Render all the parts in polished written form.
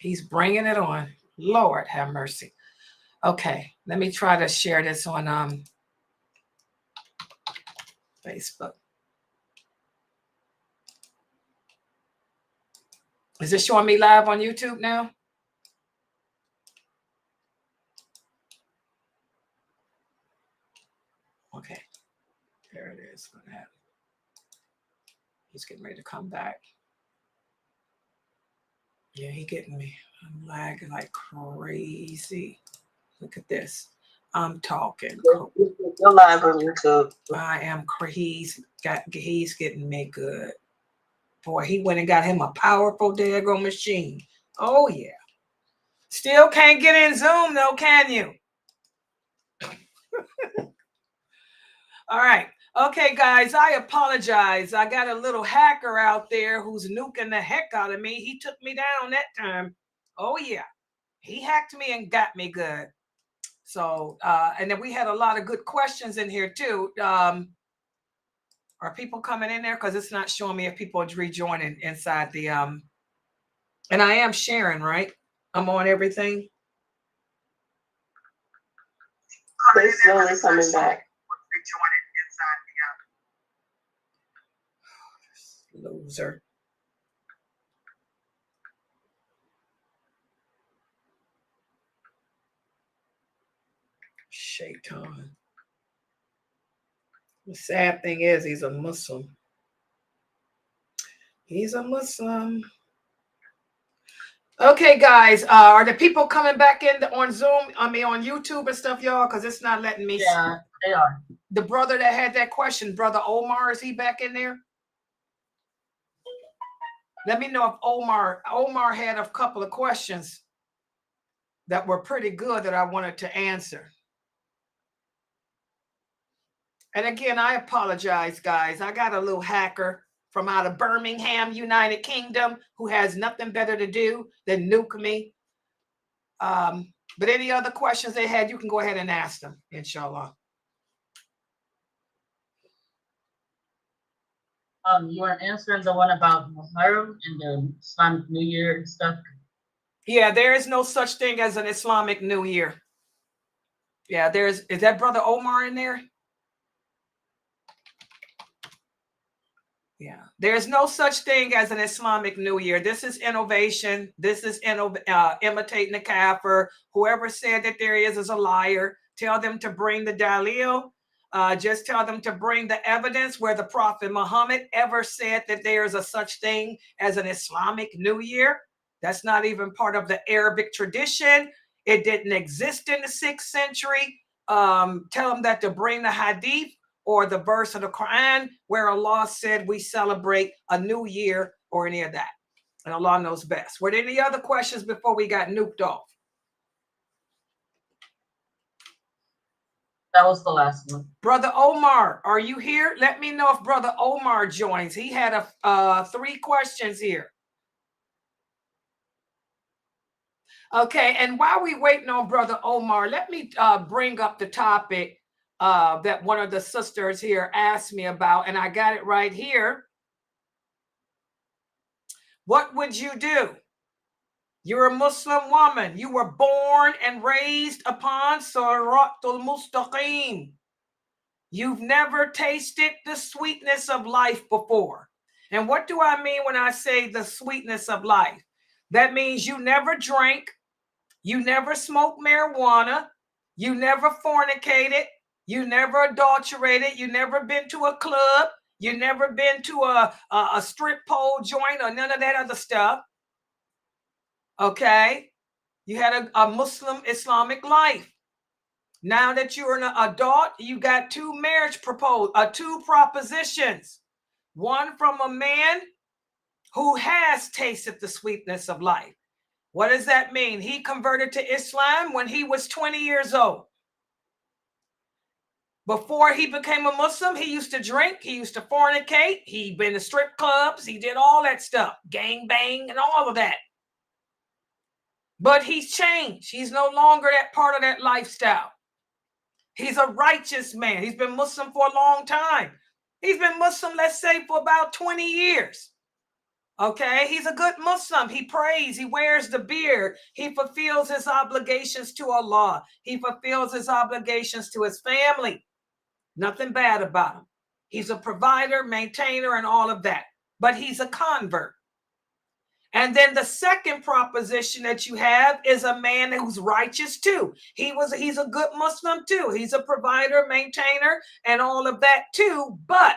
He's bringing it on. Lord have mercy. Okay, let me try to share this on Facebook. Is this showing me live on YouTube now? Okay, there it is. He's getting ready to come back. Yeah, he getting me. I'm lagging like crazy. Look at this. I'm talking. You're live on YouTube. I am crazy. He's getting me good. Boy, he went and got him a powerful daggone machine. Oh yeah. Still can't get in Zoom though, can you? All right. Okay, guys, I apologize. I got a little hacker out there who's nuking the heck out of me. He took me down that time. Oh yeah. He hacked me and got me good. So, and then we had a lot of good questions in here too. Are people coming in there? Because it's not showing me if people are rejoining inside the, and I am sharing, right? I'm on everything. They're slowly coming back. Loser. Shaitan. The sad thing is he's a Muslim. He's a Muslim. Okay, guys, are the people coming back in on Zoom? I mean, on YouTube and stuff, y'all? Because it's not letting me. Yeah, they are. The brother that had that question, Brother Omar, is he back in there? Let me know if Omar had a couple of questions that were pretty good that I wanted to answer. And again, I apologize, guys. I got a little hacker from out of Birmingham, United Kingdom, who has nothing better to do than nuke me. But any other questions they had, you can go ahead and ask them, inshallah. You were answering the one about Muharram and the Islamic New Year and stuff. Yeah, there is no such thing as an Islamic New Year. Yeah, is that Brother Omar in there? Yeah, there's no such thing as an Islamic New Year. This is innovation. This is imitating the kafir. Whoever said that there is a liar. Tell them to bring the dalil. Just tell them to bring the evidence where the Prophet Muhammad ever said that there is a such thing as an Islamic New Year. That's not even part of the Arabic tradition. It didn't exist in the 6th century. Tell them that to bring the hadith or the verse of the Quran where Allah said we celebrate a new year or any of that. And Allah knows best. Were there any other questions before we got nuked off? That was the last one. Brother Omar, are you here? Let me know if Brother Omar joins. He had 3 questions here. Okay, and while we waiting on Brother Omar, let me bring up the topic that one of the sisters here asked me about, and I got it right here. What would you do? You're a Muslim woman. You were born and raised upon Siratul Mustaqim. You've never tasted the sweetness of life before. And what do I mean when I say the sweetness of life? That means you never drank, you never smoked marijuana, you never fornicated, you never adulterated, you never been to a club, you never been to a strip pole joint or none of that other stuff. Okay? You had a Muslim Islamic life. Now that you're an adult, you got 2 2 propositions. One from a man who has tasted the sweetness of life. What does that mean? He converted to Islam when he was 20 years old. Before he became a Muslim, he used to drink, he used to fornicate, he'd been to strip clubs, he did all that stuff, gang bang and all of that. But he's changed. He's no longer that part of that lifestyle. He's a righteous man. He's been Muslim for a long time. He's been Muslim, let's say, for about 20 years. Okay, he's a good Muslim. He prays, he wears the beard, he fulfills his obligations to Allah, he fulfills his obligations to his family. Nothing bad about him. He's a provider, maintainer, and all of that. But he's a convert. And then the second proposition that you have is a man who's righteous too. He's a good Muslim too. He's a provider, maintainer, and all of that too. But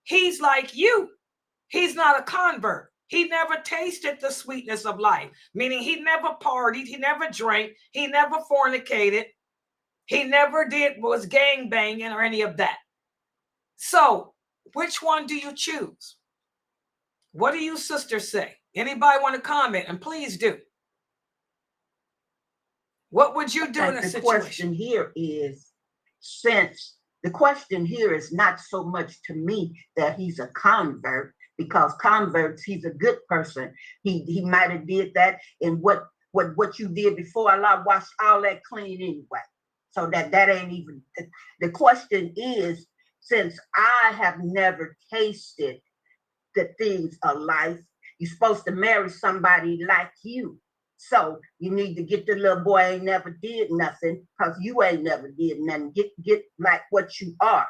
he's like you. He's not a convert. He never tasted the sweetness of life, meaning he never partied, he never drank, he never fornicated, he never was gang banging or any of that. So which one do you choose? What do you sisters say? Anybody want to comment? And please do. What would you do in a situation? The question here is, since the question here is not so much to me that he's a convert, because converts, he's a good person. He might have did that, and what you did before Allah washed all that clean anyway. So that ain't even the question is, since I have never tasted the things of life, you're supposed to marry somebody like you. So you need to get the little boy ain't never did nothing, because you ain't never did nothing. Get like what you are.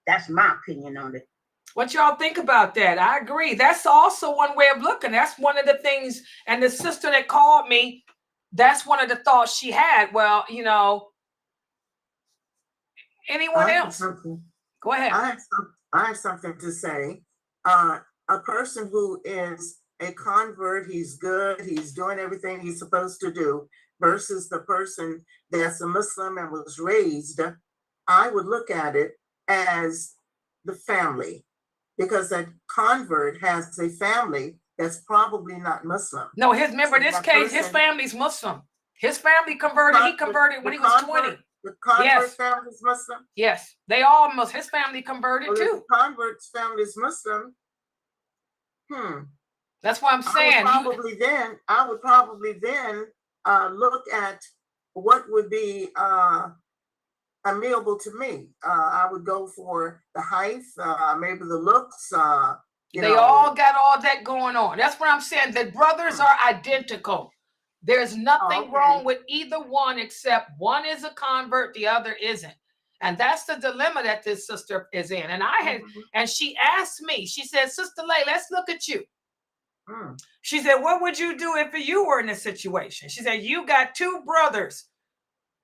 That's my opinion on it. What y'all think about that? I agree. That's also one way of looking. That's one of the things. And the sister that called me, that's one of the thoughts she had. Well, you know, anyone else? Go ahead. I have something to say. A person who is a convert, he's good, he's doing everything he's supposed to do, versus the person that's a Muslim and was raised, I would look at it as the family, because a convert has a family that's probably not Muslim. No, this case, his family's Muslim. His family converted. He converted when he was 20. The convert family is Muslim? Yes, they all Muslim. His family converted too. The convert's family is Muslim. That's what I'm saying. I would probably then look at what would be amenable to me. I would go for the height, maybe the looks. They all got all that going on. That's what I'm saying. The brothers are identical. There's nothing wrong with either one, except one is a convert, the other isn't. And that's the dilemma that this sister is in. And and she asked me, she said, Sister Laila, let's look at you. She said, what would you do if you were in this situation? She said, you got two brothers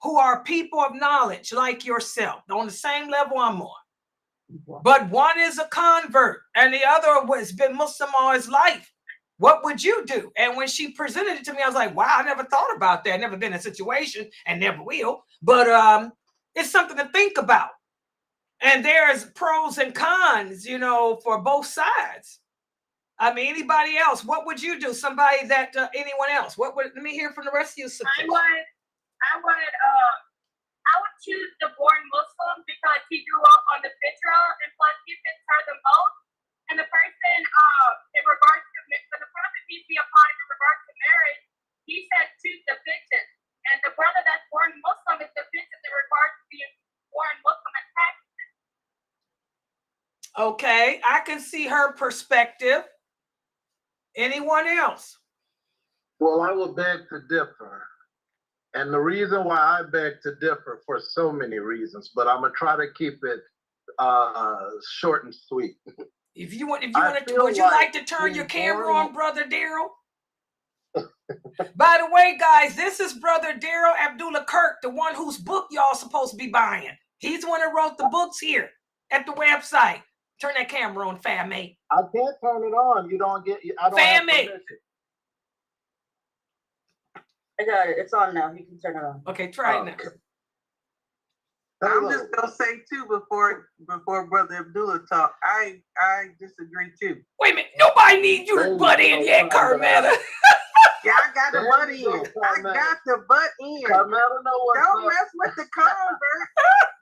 who are people of knowledge like yourself, on the same level I'm on. But one is a convert and the other has been Muslim all his life. What would you do? And when she presented it to me, I was like, wow, I never thought about that. Never been in a situation and never will. But it's something to think about. And there's pros and cons, you know, for both sides. I mean, anybody else, what would you do? Somebody that, anyone else? Let me hear from the rest of you. I would choose the born Muslim because he grew up on the fitra, and plus he fits her the most. And the person, in regards to the Prophet peace be upon him, in regards to marriage, he said choose the fittest. And the brother that's born Muslim is the fittest in regards to being born Muslim and practicing. Okay, I can see her perspective. Anyone else? Well, I will beg to differ. And the reason why I beg to differ, for so many reasons, but I'm gonna try to keep it short and sweet. If you want to, would you like to turn your camera on, Brother Daryl? By the way, guys, this is Brother Daryl Abdullah Kirk, the one whose book y'all supposed to be buying. He's the one that wrote the books here at the website. Turn that camera on, fam mate. I can't turn it on. You don't get. I don't fam have mate. I got it. It's on now. You can turn it on. Okay, try it now. I'm just gonna say too before Brother Abdullah talk. I disagree too. Wait a minute, nobody needs you to butt in yet, Carmela. Yeah, I got the butt in. I got the butt in. Carmela, don't mess with the convert.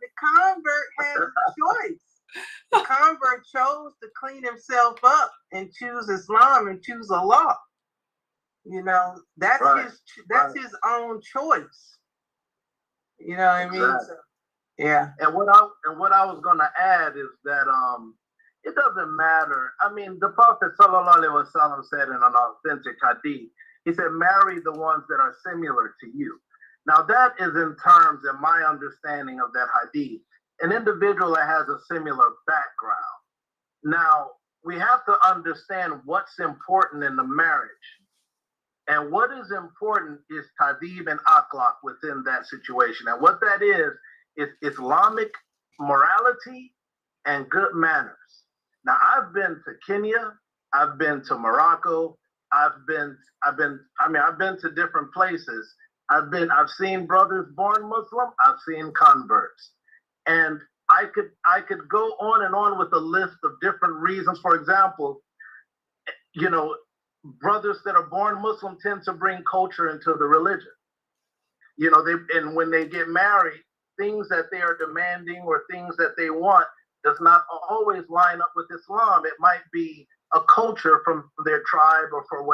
The convert has a choice. The convert chose to clean himself up and choose Islam and choose Allah. You know, that's his own choice. You know what I mean? So, yeah. And what I was gonna add is that it doesn't doesn't matter. I mean, the Prophet sallallahu alaihi wasallam said in an authentic hadith, he said, marry the ones that are similar to you. Now that is in terms, in my understanding of that hadith, an individual that has a similar background. Now, we have to understand what's important in the marriage. And what is important is tadib and akhlaq within that situation. And what that is Islamic morality and good manners. Now, I've been to Kenya, I've been to Morocco, I've been to different places. I've seen brothers born Muslim, I've seen converts. And I could go on and on with a list of different reasons. For example, you know, brothers that are born Muslim tend to bring culture into the religion. You know, and when they get married, things that they are demanding or things that they want does not always line up with Islam. It might be a culture from their tribe or from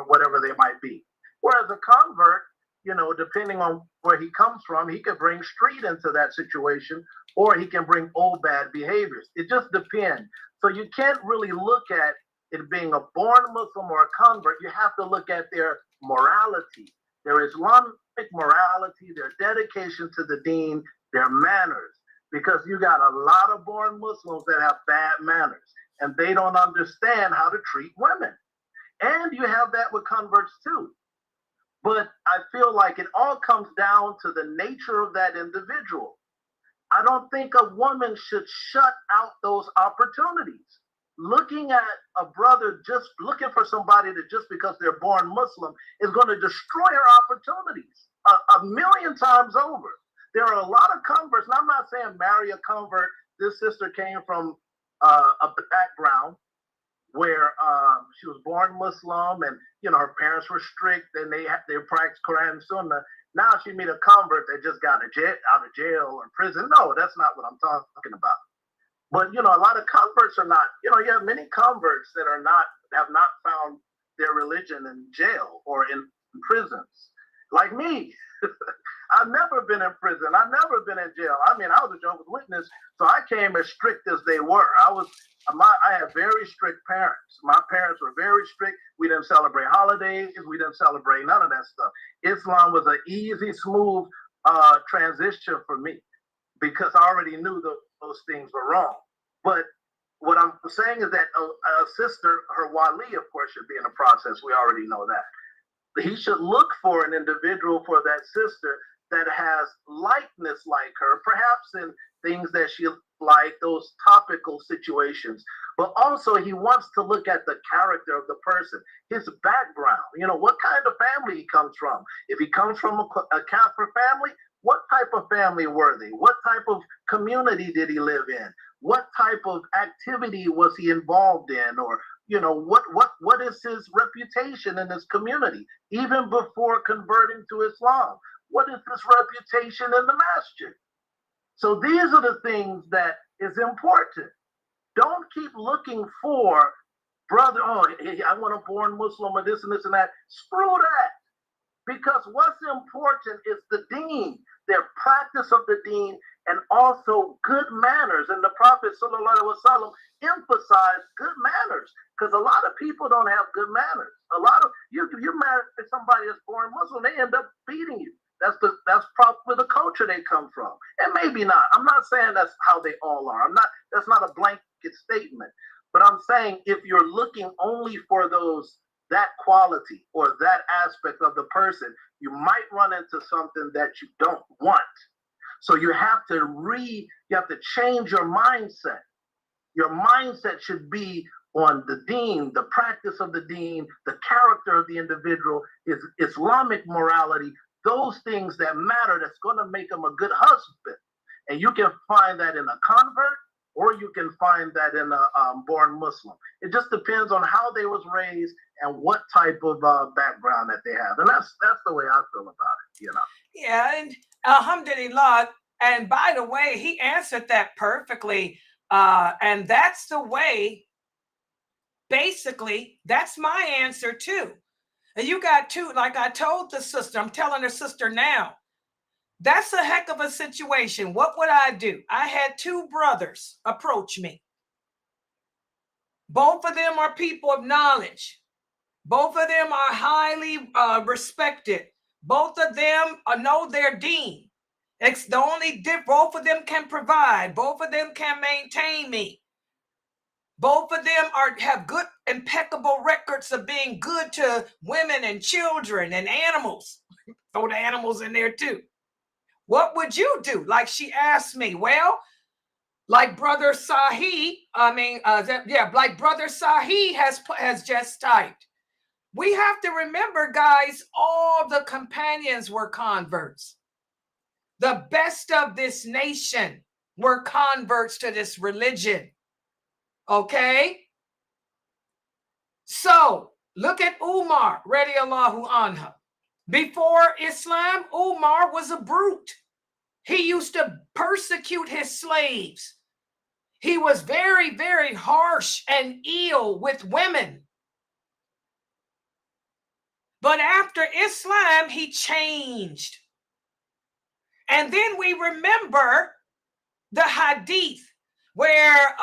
whatever they might be. Whereas a convert, you know, depending on where he comes from, he could bring street into that situation, or he can bring old bad behaviors. It just depends. So you can't really look at it being a born Muslim or a convert. You have to look at their morality, their Islamic morality, their dedication to the deen, their manners. Because you got a lot of born Muslims that have bad manners and they don't understand how to treat women. And you have that with converts too. But I feel like it all comes down to the nature of that individual. I don't think a woman should shut out those opportunities. Looking at a brother just looking for somebody that just because they're born Muslim is going to destroy her opportunities a million times over. There are a lot of converts, and I'm not saying marry a convert. This sister came from a background where she was born Muslim, and you know her parents were strict, and they practiced Quran and Sunnah. Now she meet a convert that just got out of jail or prison. No, that's not what I'm talking about. But you know, a lot of converts are not. You know, you have many converts that have not found their religion in jail or in prisons, like me. I've never been in prison. I've never been in jail. I mean, I was a Jehovah's Witness, so I came as strict as they were. I had very strict parents. My parents were very strict. We didn't celebrate holidays. We didn't celebrate none of that stuff. Islam was an easy, smooth transition for me because I already knew those things were wrong. But what I'm saying is that a sister, her wali, of course, should be in the process. We already know that. He should look for an individual for that sister that has likeness like her, perhaps in things that she like, those topical situations. But also he wants to look at the character of the person, his background, you know, what kind of family he comes from. If he comes from a Kafir family, what type of family were they? What type of community did he live in? What type of activity was he involved in? Or, you know, what is his reputation in his community, even before converting to Islam? What is his reputation in the masjid? So these are the things that is important. Don't keep looking for, brother, oh, I want a born Muslim or this and this and that. Screw that. Because what's important is the deen, their practice of the deen, and also good manners. And the Prophet ﷺ emphasized good manners because a lot of people don't have good manners. A lot of you marry somebody that's born Muslim, they end up beating you. That's probably the culture they come from. And maybe not. I'm not saying that's how they all are. That's not a blanket statement. But I'm saying if you're looking only for that quality or that aspect of the person, you might run into something that you don't want. So you have to change your mindset. Your mindset should be on the deen, the practice of the deen, the character of the individual, is Islamic morality, those things that matter, that's going to make them a good husband. And you can find that in a convert, or you can find that in a born Muslim. It just depends on how they was raised and what type of background that they have. And that's the way I feel about it, you know. Yeah, and alhamdulillah. And by the way, he answered that perfectly. And that's the way, basically, that's my answer too. And you got two, like I told the sister, I'm telling the sister now, that's a heck of a situation. What would I do? I had two brothers approach me. Both of them are people of knowledge. Both of them are highly respected. Both of them know their deen. It's the only both of them can provide. Both of them can maintain me. Both of them have good, impeccable records of being good to women and children and animals. Throw the animals in there too. What would you do? Like she asked me. Well, like Brother Sahi, like Brother Sahi has just typed. We have to remember, guys, all the companions were converts. The best of this nation were converts to this religion. Okay? So, look at Umar, radiallahu anhu. Before Islam, Umar was a brute. He used to persecute his slaves. He was very, very harsh and ill with women. But after Islam, he changed. And then we remember the hadith where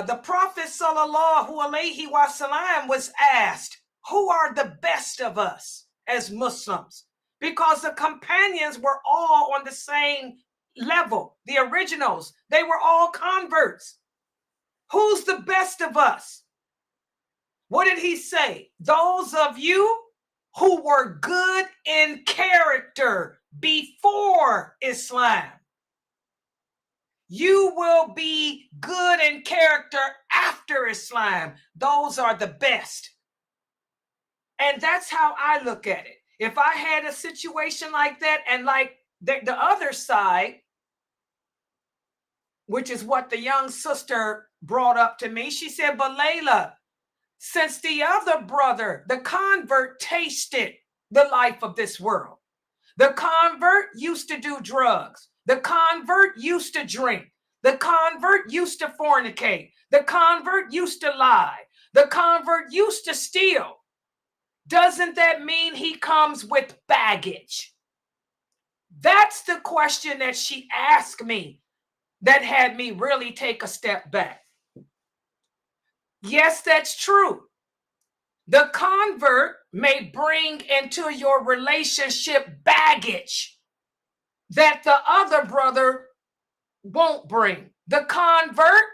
the Prophet sallallahu alaihi wasallam was asked, who are the best of us as Muslims? Because the companions were all on the same level. The originals, they were all converts. Who's the best of us? What did he say? Those of you who were good in character before Islam. You will be good in character after Islam. Those are the best. And that's how I look at it. If I had a situation like that, and like the other side, which is what the young sister brought up to me, she said, but Laila, since the other brother, the convert, tasted the life of this world. The convert used to do drugs. The convert used to drink. The convert used to fornicate. The convert used to lie. The convert used to steal. Doesn't that mean he comes with baggage? That's the question that she asked me that had me really take a step back. Yes, that's true. The convert may bring into your relationship baggage that the other brother won't bring. The convert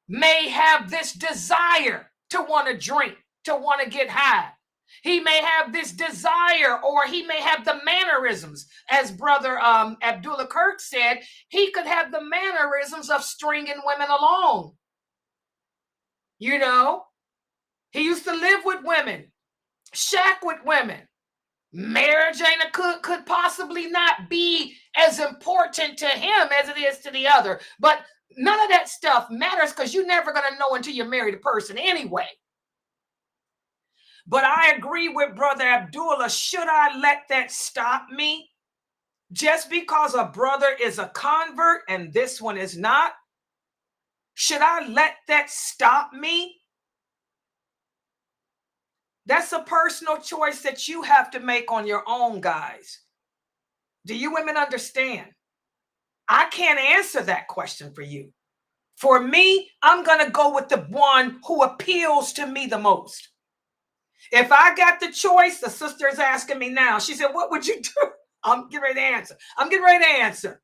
may have this desire to want to drink, to want to get high. He may have this desire, or he may have the mannerisms. As Brother Abdullah Kirk said, he could have the mannerisms of stringing women along. You know, he used to live with women, shack with women. Marriage could possibly not be as important to him as it is to the other. But none of that stuff matters because you're never going to know until you marry the person anyway. But I agree with Brother Abdullah. Should I let that stop me? Just because a brother is a convert and this one is not? Should I let that stop me? That's a personal choice that you have to make on your own, guys. Do you women understand? I can't answer that question for you. For me, I'm going to go with the one who appeals to me the most. If I got the choice, the sister is asking me now. She said, what would you do? I'm getting ready to answer.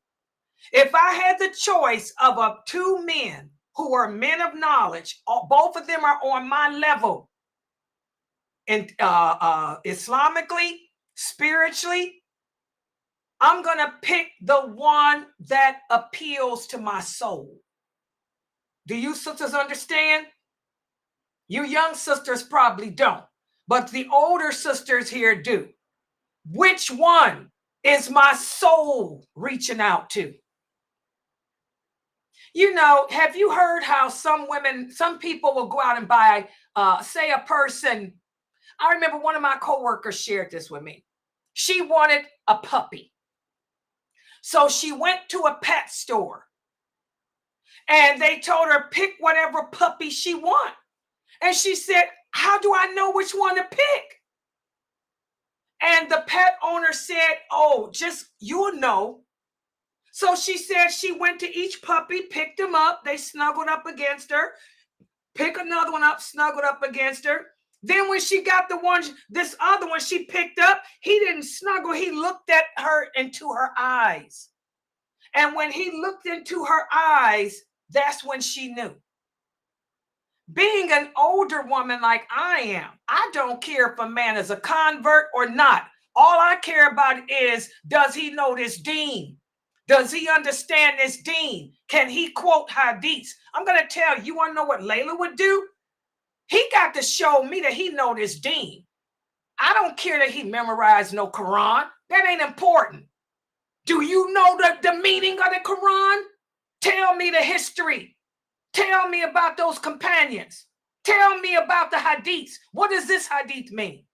If I had the choice of two men who are men of knowledge, both of them are on my level, and Islamically, spiritually, I'm going to pick the one that appeals to my soul. Do you sisters understand? You young sisters probably don't, but the older sisters here do. Which one is my soul reaching out to? You know, have you heard how some people will go out and buy, say a person, I remember one of my coworkers shared this with me. She wanted a puppy. So she went to a pet store and they told her pick whatever puppy she wants. And she said, how do I know which one to pick? And the pet owner said, oh, just you'll know. So she said she went to each puppy, picked them up. They snuggled up against her. pick another one up, snuggled up against her. Then when she got this other one she picked up, he didn't snuggle. He looked at her into her eyes. And when he looked into her eyes, that's when she knew. Being an older woman like I am, I don't care if a man is a convert or not. All I care about is, does he know this deen? Does he understand this deen? Can he quote hadiths? I'm going to tell you, want to know what Laila would do? He got to show me that he know this deen. I don't care that he memorized no Quran. That ain't important. Do you know the meaning of the Quran? Tell me the history. Tell me about those companions. Tell me about the hadiths. What does this hadith mean?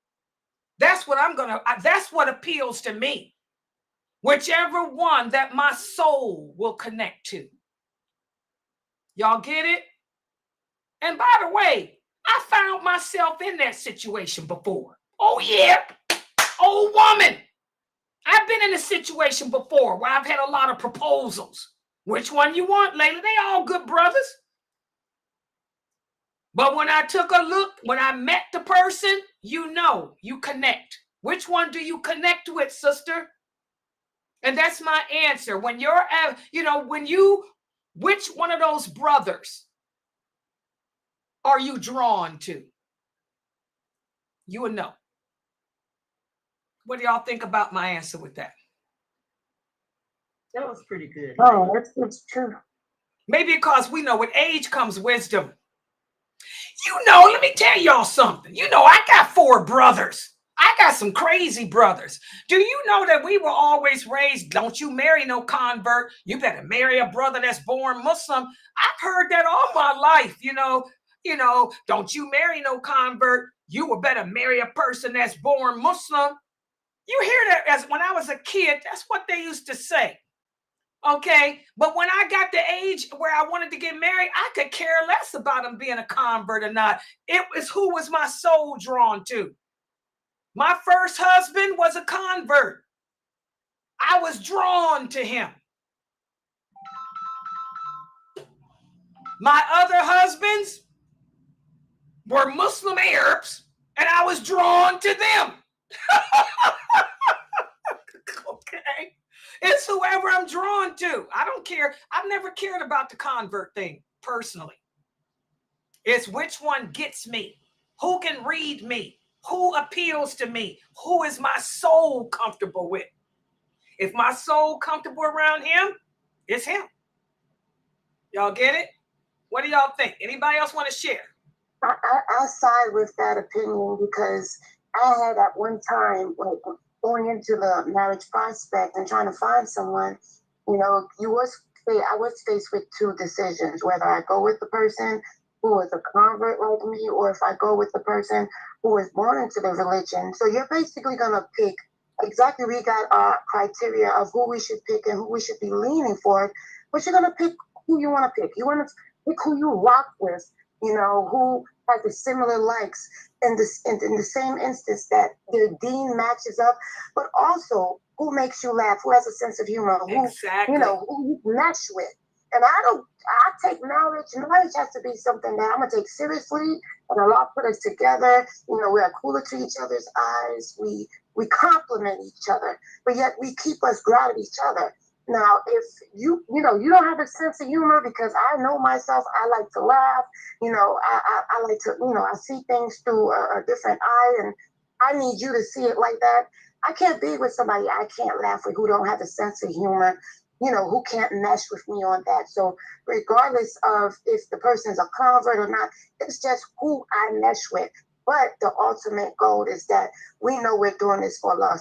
That's what appeals to me. Whichever one that my soul will connect to. Y'all get it? And by the way, I found myself in that situation before. Oh yeah, old woman. I've been in a situation before where I've had a lot of proposals. Which one you want, Laila? They all good brothers. But when I took a look, when I met the person, you know, you connect. Which one do you connect with, sister? And that's my answer. When you're at, which one of those brothers are you drawn to? You will know. What do y'all think about my answer with that? That was pretty good. Oh, it's true. Maybe because we know with age comes wisdom. Let me tell y'all something. I got 4 brothers. I got some crazy brothers. Do you know that we were always raised, don't you marry no convert. You better marry a brother that's born Muslim. I've heard that all my life, don't you marry no convert. You would better marry a person that's born Muslim. You hear that as when I was a kid, that's what they used to say. Okay, but when I got the age where I wanted to get married, I could care less about him being a convert or not. It was who was my soul drawn to. My first husband was a convert. I was drawn to him. My other husbands were Muslim Arabs, and I was drawn to them. Okay. It's whoever I'm drawn to. I don't care. I've never cared about the convert thing personally. It's which one gets me, who can read me, who appeals to me, who is my soul comfortable with. If my soul comfortable around him, it's him. Y'all get it? What do y'all think? Anybody else want to share? I side with that opinion because I had at one time, like, going into the marriage prospect and trying to find someone, I was faced with 2 decisions, whether I go with the person who was a convert like me, or if I go with the person who was born into the religion. So you're basically going to pick exactly, we got our criteria of who we should pick and who we should be leaning for, but you're going to pick who you want to pick. You want to pick who you rock with, who has the similar likes in the same instance that their deen matches up, but also who makes you laugh, who has a sense of humor, Exactly. Who you mesh with. And I take marriage. Marriage has to be something that I'm gonna take seriously, and Allah put us together. We are cooler to each other's eyes. We complement each other, but yet we keep us grounded each other. Now, if you don't have a sense of humor, because I know myself, I like to laugh. I like to, I see things through a different eye, and I need you to see it like that. I can't be with somebody I can't laugh with, who don't have a sense of humor, who can't mesh with me on that. So regardless of if the person is a convert or not, it's just who I mesh with. But the ultimate goal is that we know we're doing this for Allah,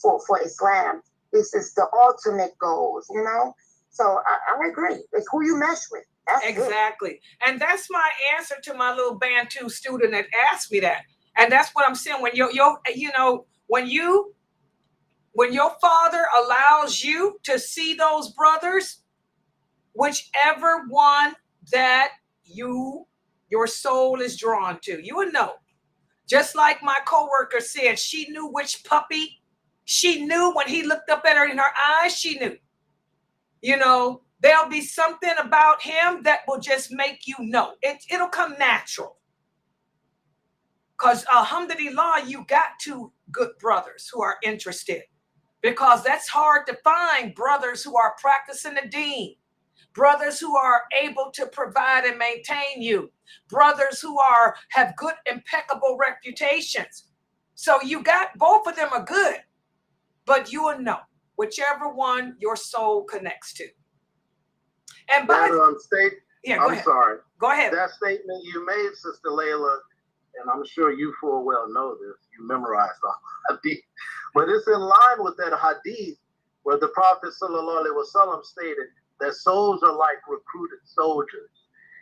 for Islam. This is the ultimate goals, So I agree. It's who you mesh with. That's exactly. It. And that's my answer to my little Bantu student that asked me that. And that's what I'm saying. When when your father allows you to see those brothers, whichever one that your soul is drawn to, you will know. Just like my coworker said, she knew which puppy. She knew when he looked up at her in her eyes, she knew. There'll be something about him that will just make you know. It'll come natural. Because alhamdulillah, you got two good brothers who are interested. Because that's hard to find brothers who are practicing the deen. Brothers who are able to provide and maintain you. Brothers who have good, impeccable reputations. So you got, both of them are good. But you will know whichever one your soul connects to. And by yeah, I'm sorry. Go ahead. That statement you made, Sister Laila, and I'm sure you full well know this, you memorized the hadith, but it's in line with that hadith where the Prophet ﷺ stated that souls are like recruited soldiers.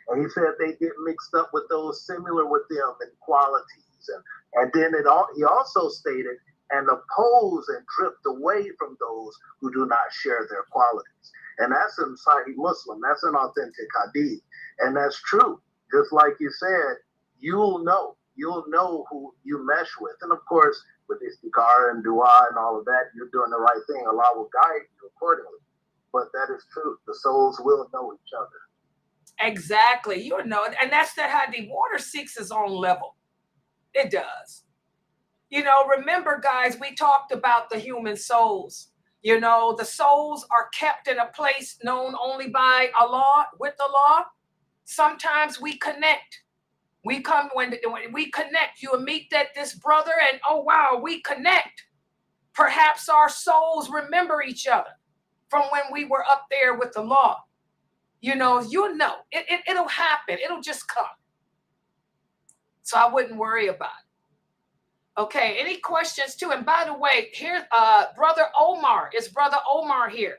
And he said they get mixed up with those similar with them in qualities. And then he also stated, and oppose and drift away from those who do not share their qualities. And that's in Sahih Muslim. That's an authentic hadith. And that's true. Just like you said, you'll know who you mesh with. And of course, with istikhara and dua and all of that, you're doing the right thing. Allah will guide you accordingly. But that is true. The souls will know each other. Exactly. You know, and that's the hadith. Water seeks its own level. It does. You know, remember, guys, we talked about the human souls. You know, the souls are kept in a place known only by Allah, with Allah. Sometimes we connect. We come when we connect. You will meet this brother and, oh, wow, we connect. Perhaps our souls remember each other from when we were up there with Allah. You know, you'll know. It'll happen. It'll just come. So I wouldn't worry about it. Okay, any questions too? And by the way, here, Brother Omar, is Brother Omar here?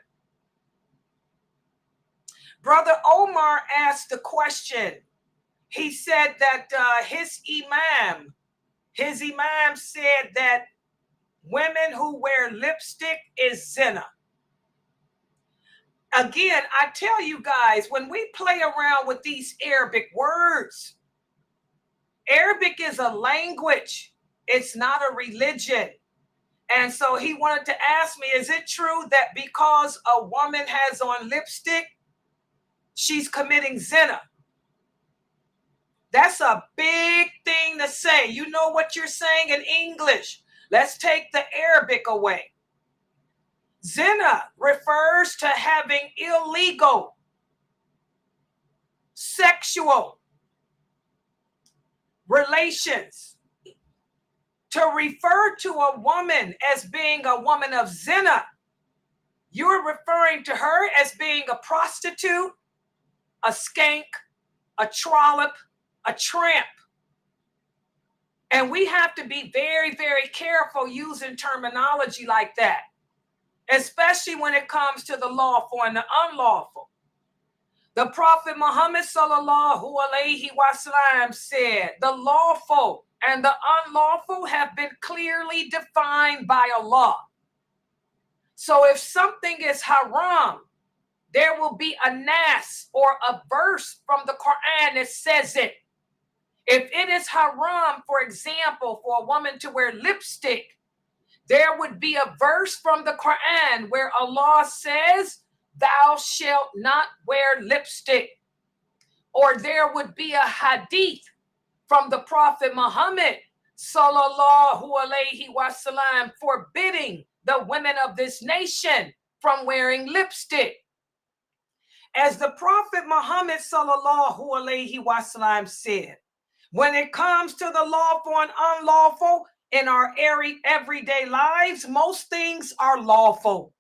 Brother Omar asked the question. He said that his imam said that women who wear lipstick is zina. Again, I tell you guys, when we play around with these Arabic words, Arabic is a language. It's not a religion. And so he wanted to ask me, is it true that because a woman has on lipstick, she's committing zina? That's a big thing to say. You know what you're saying in English. Let's take the Arabic away. Zina refers to having illegal, sexual relations. To refer to a woman as being a woman of zina, you're referring to her as being a prostitute, a skank, a trollop, a tramp. And we have to be very, very careful using terminology like that, especially when it comes to the lawful and the unlawful. The Prophet Muhammad sallallahu alaihi wasallam said, the lawful and the unlawful have been clearly defined by Allah. So if something is haram, there will be a nas or a verse from the Quran that says it. If it is haram, for example, for a woman to wear lipstick, there would be a verse from the Quran where Allah says, thou shalt not wear lipstick. Or there would be a hadith from the Prophet Muhammad sallallahu alaihi wasallam forbidding the women of this nation from wearing lipstick. As the Prophet Muhammad sallallahu alaihi wasallam said, when it comes to the lawful and unlawful in our everyday lives, most things are lawful.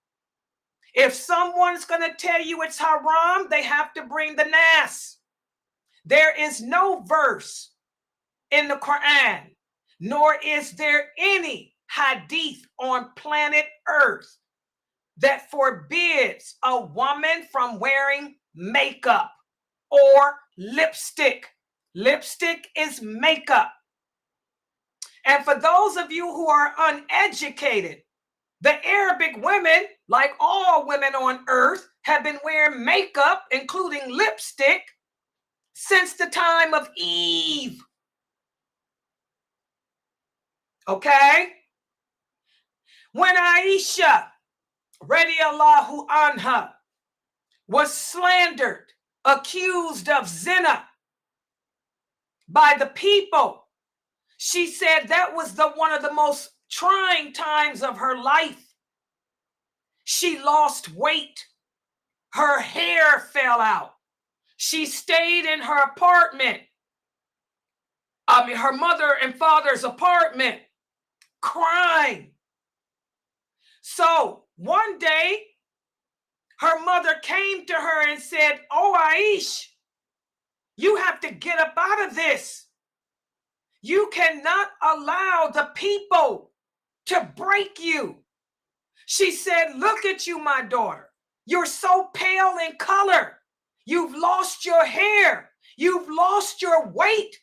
If someone's going to tell you it's haram, they have to bring the nas. There is no verse in the Quran, nor is there any hadith on planet Earth that forbids a woman from wearing makeup or lipstick. Lipstick is makeup. And for those of you who are uneducated, the Arabic women, like all women on earth, have been wearing makeup, including lipstick, since the time of Eve. Okay? When Aisha, radiyallahu anha, was slandered, accused of zina by the people. She said that was one of the most trying times of her life. She lost weight. Her hair fell out. She stayed in her apartment. Her mother and father's apartment, crying. So one day, her mother came to her and said, "Oh, Aish, you have to get up out of this. You cannot allow the people to break you." She said, "Look at you, my daughter. You're so pale in color. You've lost your hair. You've lost your weight."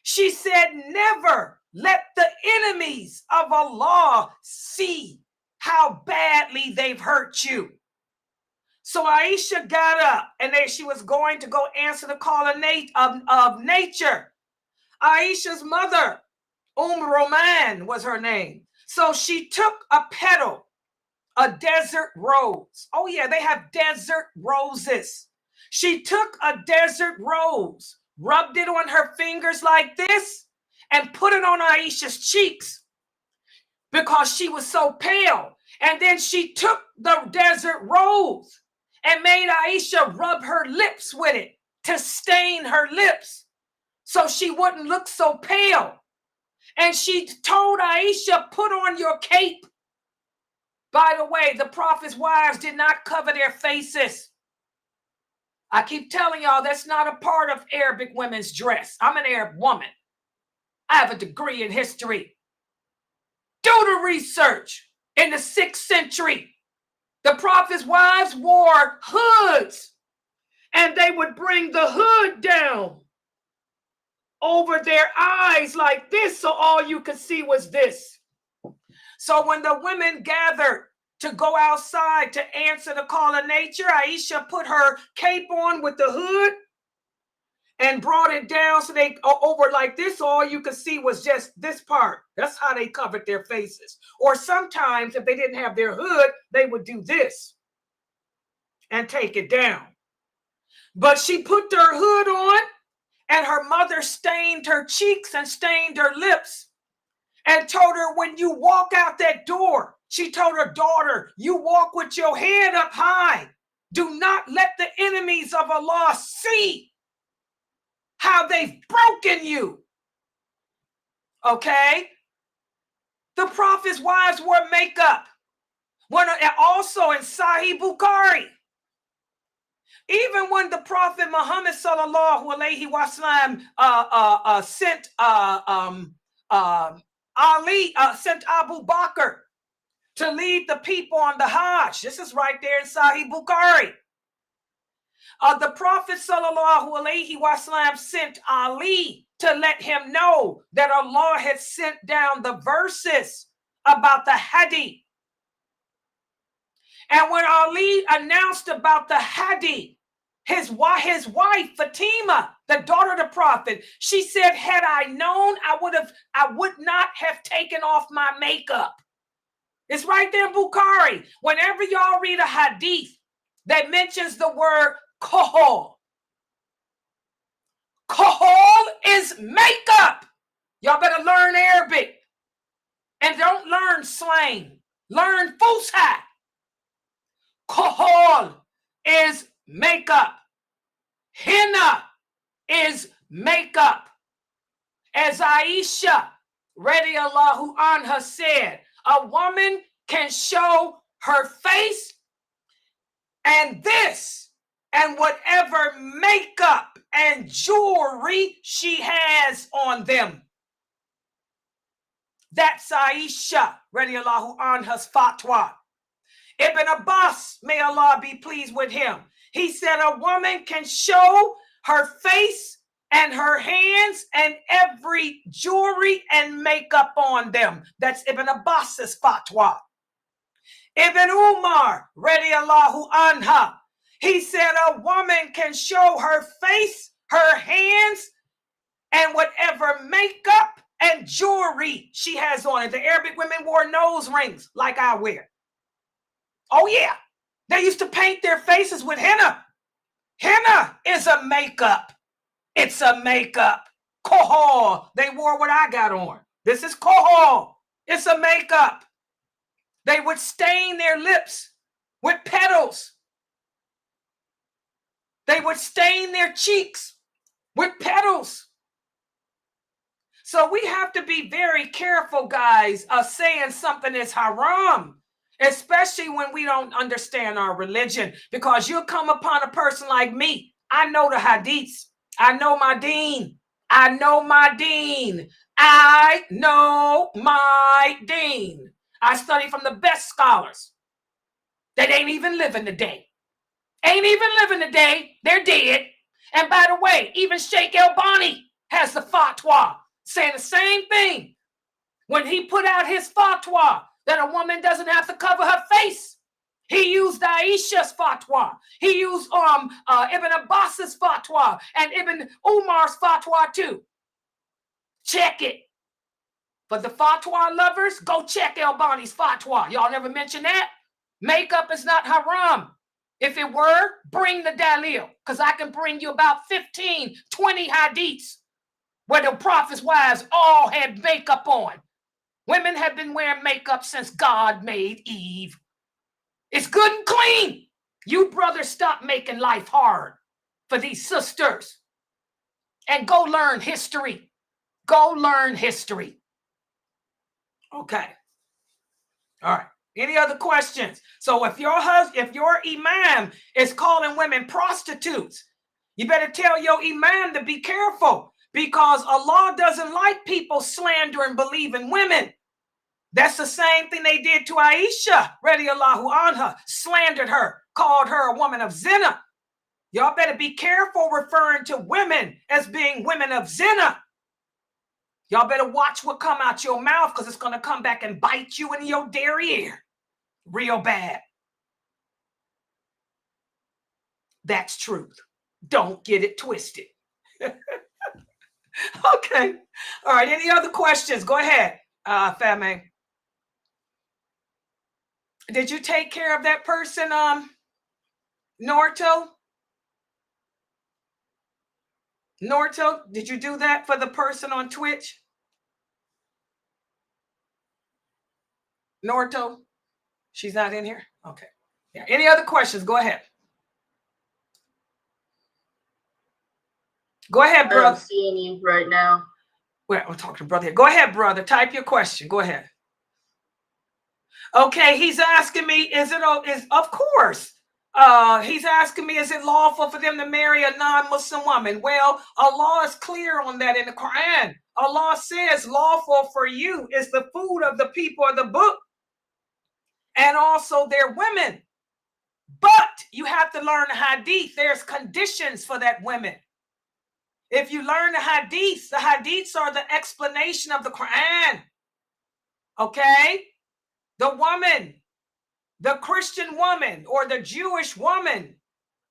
She said, "Never let the enemies of Allah see how badly they've hurt you." So Aisha got up and she was going to go answer the call of nature. Aisha's mother, Roman was her name. So she took a petal, a desert rose. Oh yeah, they have desert roses. She took a desert rose, rubbed it on her fingers like this, and put it on Aisha's cheeks because she was so pale. And then she took the desert rose and made Aisha rub her lips with it to stain her lips so she wouldn't look so pale. And she told Aisha, "Put on your cape." By the way, the prophet's wives did not cover their faces. I keep telling y'all that's not a part of Arabic women's dress. I'm an Arab woman. I have a degree in history. Do the research. In the 6th century, the prophet's wives wore hoods, and they would bring the hood down over their eyes like this, so all you could see was this. So when the women gathered to go outside to answer the call of nature, Aisha put her cape on with the hood and brought it down so they over like this, so all you could see was just this part. That's how they covered their faces. Or sometimes if they didn't have their hood, they would do this and take it down. But she put her hood on, and her mother stained her cheeks and stained her lips and told her, when you walk out that door, she told her daughter, you walk with your head up high. Do not let the enemies of Allah see how they've broken you. Okay? The prophet's wives wore makeup. Also in Sahih Bukhari. Even when the Prophet Muhammad sallallahu alaihi wasallam sent sent Abu Bakr to lead the people on the Hajj. This is right there in Sahih Bukhari. The Prophet sallallahu alaihi wasallam sent Ali to let him know that Allah had sent down the verses about the Hadi. And when Ali announced about the Hadi, his wife Fatima, the daughter of the Prophet, she said, had I known, I would not have taken off my makeup. It's right there in Bukhari. Whenever y'all read a hadith that mentions the word kohol, kohol is makeup. Y'all better learn Arabic and don't learn slang. Learn Fusha. Kohol is makeup. Henna is makeup. As Aisha radiallahu anha said, a woman can show her face and this and whatever makeup and jewelry she has on them. That's Aisha radiallahu anha's fatwa. Ibn Abbas, may Allah be pleased with him, he said a woman can show her face and her hands and every jewelry and makeup on them. That's Ibn Abbas's fatwa. Ibn Umar, radiallahu anha, he said a woman can show her face, her hands, and whatever makeup and jewelry she has on it. The Arabic women wore nose rings like I wear. Oh yeah, They used to paint their faces with henna. Henna is a makeup. It's a makeup. Kohol. They wore what I got on. This is kohol. It's a makeup. They would stain their lips with petals. They would stain their cheeks with petals. So we have to be very careful, guys, of saying something is haram, especially when we don't understand our religion, because you'll come upon a person like me. I know the hadiths. I know my deen. I know my deen. I know my deen. I study from the best scholars that ain't even living today. Ain't even living today. They're dead. And by the way, even Sheikh El-Bani has the fatwa saying the same thing when he put out his fatwa that a woman doesn't have to cover her face. He used Aisha's fatwa. He used Ibn Abbas's fatwa and Ibn Umar's fatwa too. Check it. For the fatwa lovers, go check El-Bani's fatwa. Y'all never mention that? Makeup is not haram. If it were, bring the dalil, because I can bring you about 15, 20 hadiths where the prophet's wives all had makeup on. Women have been wearing makeup since God made Eve. It's good and clean. You brothers, stop making life hard for these sisters and go learn history. Go learn history. Okay. All right. Any other questions? So if your imam is calling women prostitutes, you better tell your imam to be careful, because Allah doesn't like people slander and believe in women. That's the same thing they did to Aisha, radiallahu anha, slandered her, called her a woman of zina. Y'all better be careful referring to women as being women of zina. Y'all better watch what come out your mouth, because it's going to come back and bite you in your derriere real bad. That's truth. Don't get it twisted. Okay. All right. Any other questions? Go ahead, Fame. Did you take care of that person, Norto? Norto, did you do that for the person on Twitch? Norto? She's not in here? Okay. Yeah. Any other questions? Go ahead. Go ahead, brother. I don't see any right now. Well, we'll talk to brother here. Go ahead, brother. Type your question. Go ahead. Okay, he's asking me, of course. He's asking me, is it lawful for them to marry a non-Muslim woman? Well, Allah is clear on that in the Quran. Allah says lawful for you is the food of the people of the book and also their women. But you have to learn the hadith. There's conditions for that women. If you learn the hadiths are the explanation of the Quran. Okay? The woman, the Christian woman or the Jewish woman,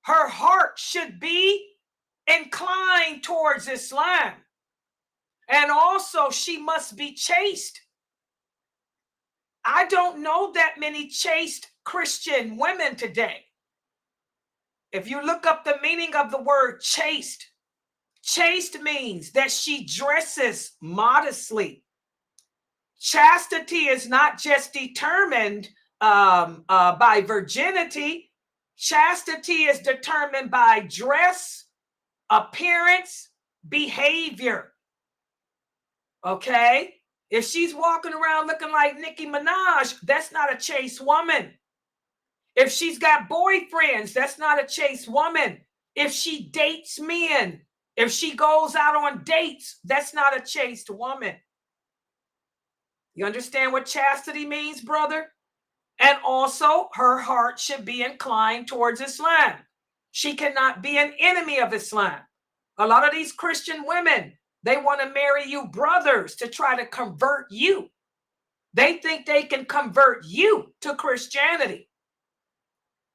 her heart should be inclined towards Islam. And also she must be chaste. I don't know that many chaste Christian women today. If you look up the meaning of the word chaste, chaste means that she dresses modestly. Chastity is not just determined by virginity. Chastity is determined by dress, appearance, behavior. Okay? If she's walking around looking like Nicki Minaj, that's not a chaste woman. If she's got boyfriends, that's not a chaste woman. If she dates men, if she goes out on dates, that's not a chaste woman. You understand what chastity means, brother? And also, her heart should be inclined towards Islam. She cannot be an enemy of Islam. A lot of these Christian women, they want to marry you brothers to try to convert you. They think they can convert you to Christianity.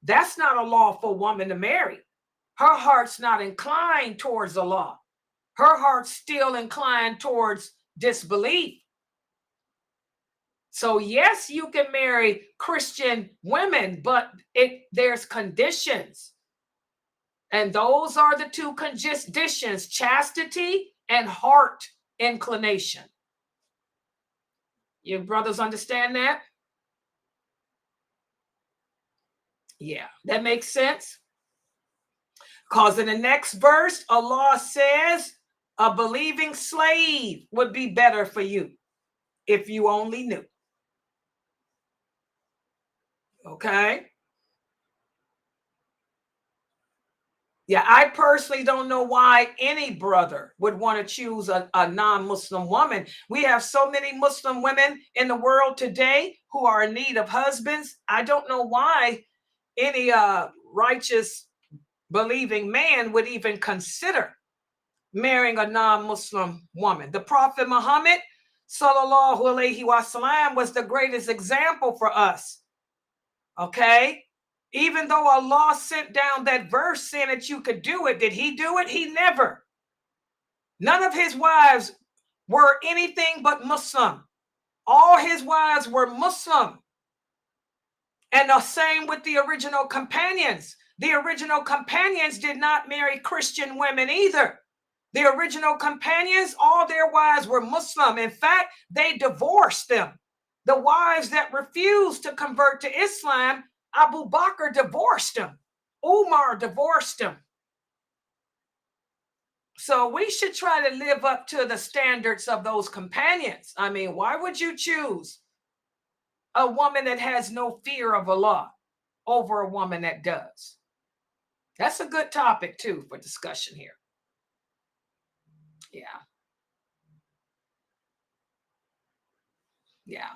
That's not a lawful woman to marry. Her heart's not inclined towards the law. Her heart's still inclined towards disbelief. So yes, you can marry Christian women, but there's conditions. And those are the two conditions: chastity and heart inclination. You brothers understand that? Yeah, that makes sense. Because in the next verse, Allah says a believing slave would be better for you if you only knew. Okay? Yeah, I personally don't know why any brother would want to choose a non-Muslim woman. We have so many Muslim women in the world today who are in need of husbands. I don't know why any righteous believing man would even consider marrying a non-Muslim woman. The Prophet Muhammad sallallahu alaihi wasallam was the greatest example for us. Okay? Even though Allah sent down that verse saying that you could do it, did he do it? He never. None of his wives were anything but Muslim. All his wives were Muslim. And the same with the original companions. The original companions did not marry Christian women either. The original companions, all their wives were Muslim. In fact, they divorced them. The wives that refused to convert to Islam, Abu Bakr divorced them. Umar divorced them. So we should try to live up to the standards of those companions. I mean, why would you choose a woman that has no fear of Allah over a woman that does? That's a good topic too for discussion here. Yeah. Yeah.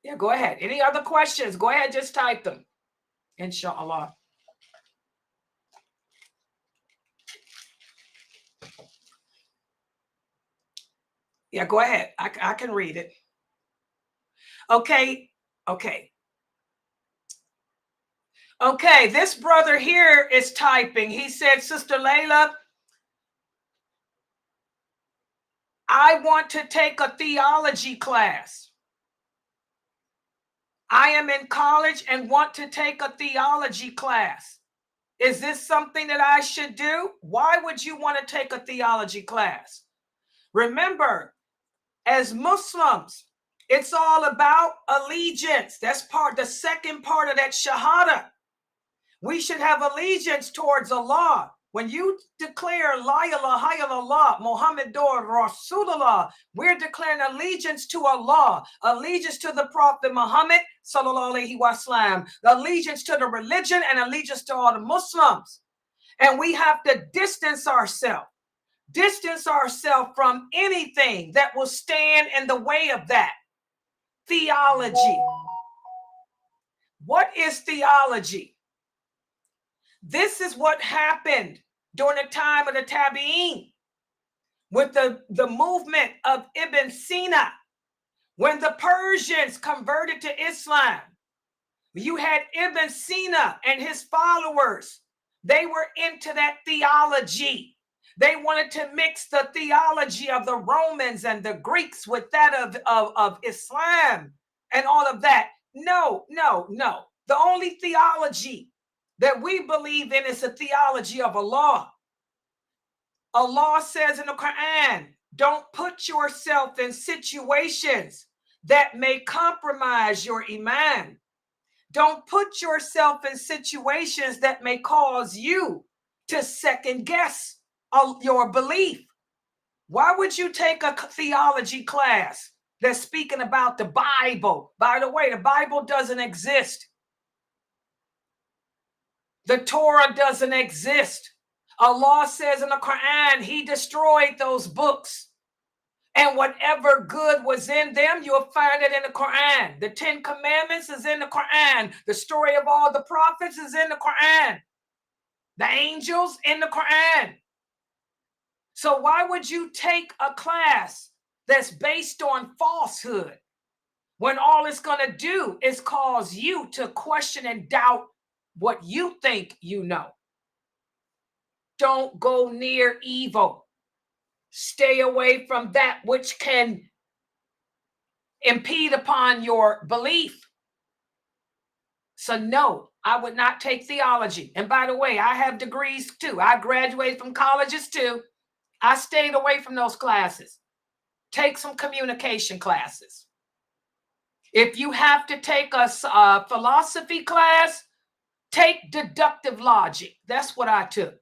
Yeah, go ahead. Any other questions? Go ahead, just type them. Inshallah. Yeah, go ahead. I can read it. Okay. Okay. Okay, this brother here is typing. He said, Sister Laila, I want to take a theology class. I am in college and want to take a theology class. Is this something that I should do? Why would you want to take a theology class? Remember, as Muslims, it's all about allegiance. That's the second part of that shahada. We should have allegiance towards Allah. When you declare La ilaha illallah, Muhammadur Rasulullah, we're declaring allegiance to Allah, allegiance to the Prophet Muhammad sallallahu alaihi wasallam, allegiance to the religion, and allegiance to all the Muslims. And we have to distance ourselves from anything that will stand in the way of that. Theology. What is theology? This is what happened during the time of the Tabi'in with the movement of Ibn Sina. When the Persians converted to Islam, you had Ibn Sina and his followers. They were into that theology. They wanted to mix the theology of the Romans and the Greeks with that of Islam and all of that. No. The only theology that we believe in is the theology of Allah. Allah says in the Quran, don't put yourself in situations that may compromise your iman. Don't put yourself in situations that may cause you to second guess your belief. Why would you take a theology class that's speaking about the Bible? By the way, the Bible doesn't exist. The Torah doesn't exist. Allah says in the Quran, he destroyed those books. And whatever good was in them, you'll find it in the Quran. The 10 Commandments is in the Quran. The story of all the prophets is in the Quran. The angels in the Quran. So why would you take a class that's based on falsehood when all it's going to do is cause you to question and doubt what you think you know? Don't go near evil. Stay away from that which can impede upon your belief. So no, I would not take theology. And by the way, I have degrees too. I graduated from colleges too. I stayed away from those classes. Take some communication classes. If you have to take a philosophy class, take deductive logic. That's what I took.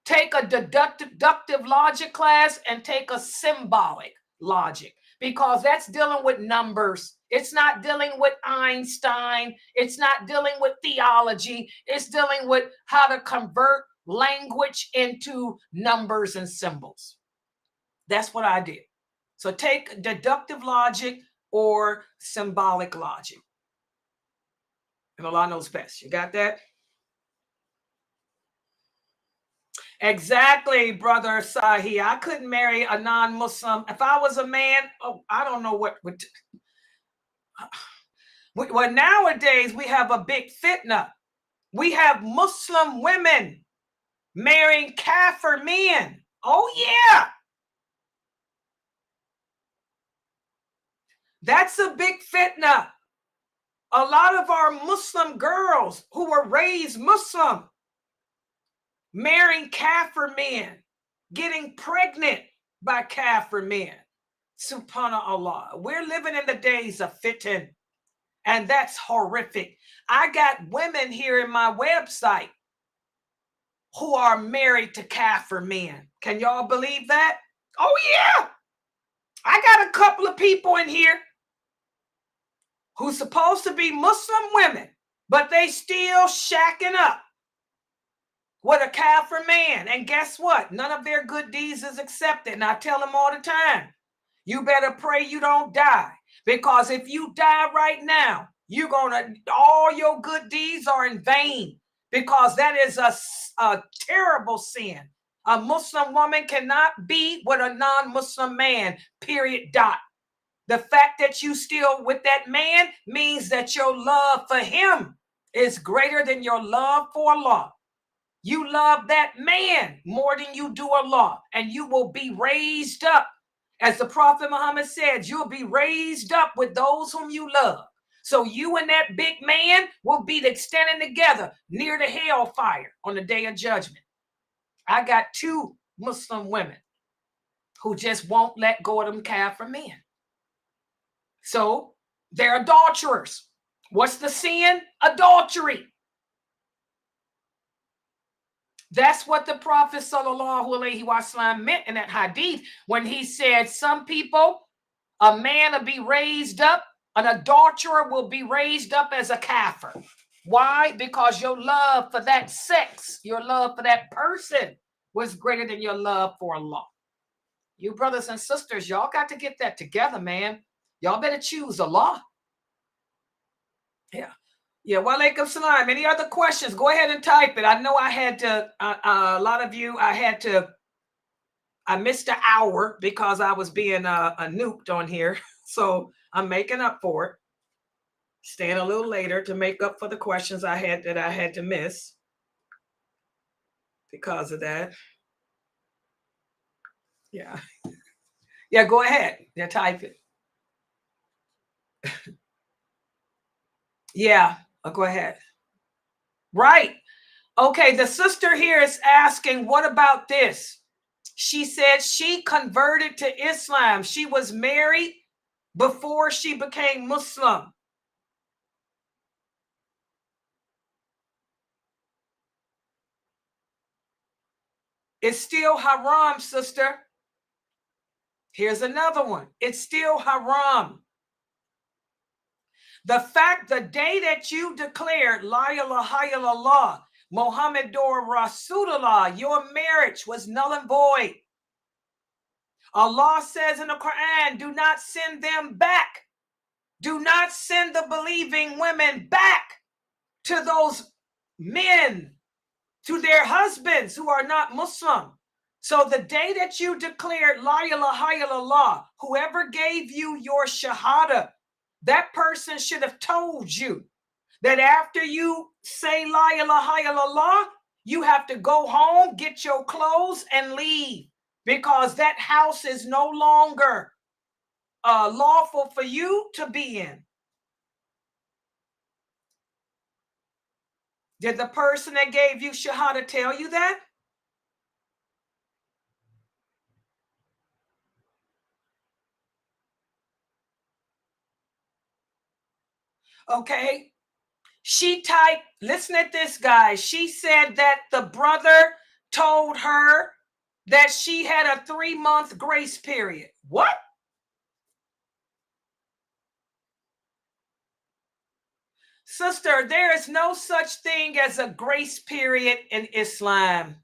Take a deductive logic class and take a symbolic logic, because that's dealing with numbers. It's not dealing with Einstein. It's not dealing with theology. It's dealing with how to convert language into numbers and symbols. That's what I did. So take deductive logic or symbolic logic. And Allah knows best. You got that? Exactly, brother Sahi. I couldn't marry a non-Muslim. If I was a man, oh, I don't know what would. Well, nowadays we have a big fitna. We have Muslim women marrying Kafir men. Oh yeah. That's a big fitna. A lot of our Muslim girls who were raised Muslim marrying Kafir men, getting pregnant by Kafir men. Subhanallah. We're living in the days of fitan, and that's horrific. I got women here in my website who are married to Kafir men. Can y'all believe that? Oh yeah. I got a couple of people in here who's supposed to be Muslim women, but they still shacking up with a Kafir man. And guess what? None of their good deeds is accepted. And I tell them all the time, you better pray you don't die. Because if you die right now, all your good deeds are in vain. Because that is a terrible sin. A Muslim woman cannot be with a non-Muslim man, period, dot. The fact that you still with that man means that your love for him is greater than your love for Allah. You love that man more than you do Allah, and you will be raised up. As the Prophet Muhammad said, you'll be raised up with those whom you love. So you and that big man will be standing together near the hellfire on the day of judgment. I got 2 Muslim women who just won't let go of them Kafir men. So they're adulterers. What's the sin? Adultery. That's what the Prophet ﷺ meant in that hadith when he said some people, a man will be raised up, an adulterer will be raised up as a kafir. Why? Because your love for that sex, your love for that person was greater than your love for Allah. You brothers and sisters, y'all got to get that together, man. Y'all better choose Allah. Yeah. Yeah. Wa alaikum salam. Any other questions? Go ahead and type it. I know I had to, a lot of you, I missed an hour because I was being nuked on here. So I'm making up for it. Staying a little later to make up for the questions I had to miss because of that. Yeah. Yeah, go ahead. Yeah, type it. Yeah, go ahead. Right. Okay, the sister here is asking, what about this? She said she converted to Islam. She was married before she became Muslim. It's still haram, sister. Here's another one. It's still haram. The day that you declared La ilaha illallah, Muhammadur Rasulullah, your marriage was null and void. Allah says in the Quran, do not send them back. Do not send the believing women back to those men, to their husbands who are not Muslim. So the day that you declared La ilaha illallah, whoever gave you your shahada, that person should have told you that after you say La ilaha illallah, you have to go home, get your clothes, and leave, because that house is no longer lawful for you to be in? Did the person that gave you shahada tell you that? Okay. She typed, listen at this, guys. She said that the brother told her that she had a 3-month grace period. What? Sister, there is no such thing as a grace period in Islam.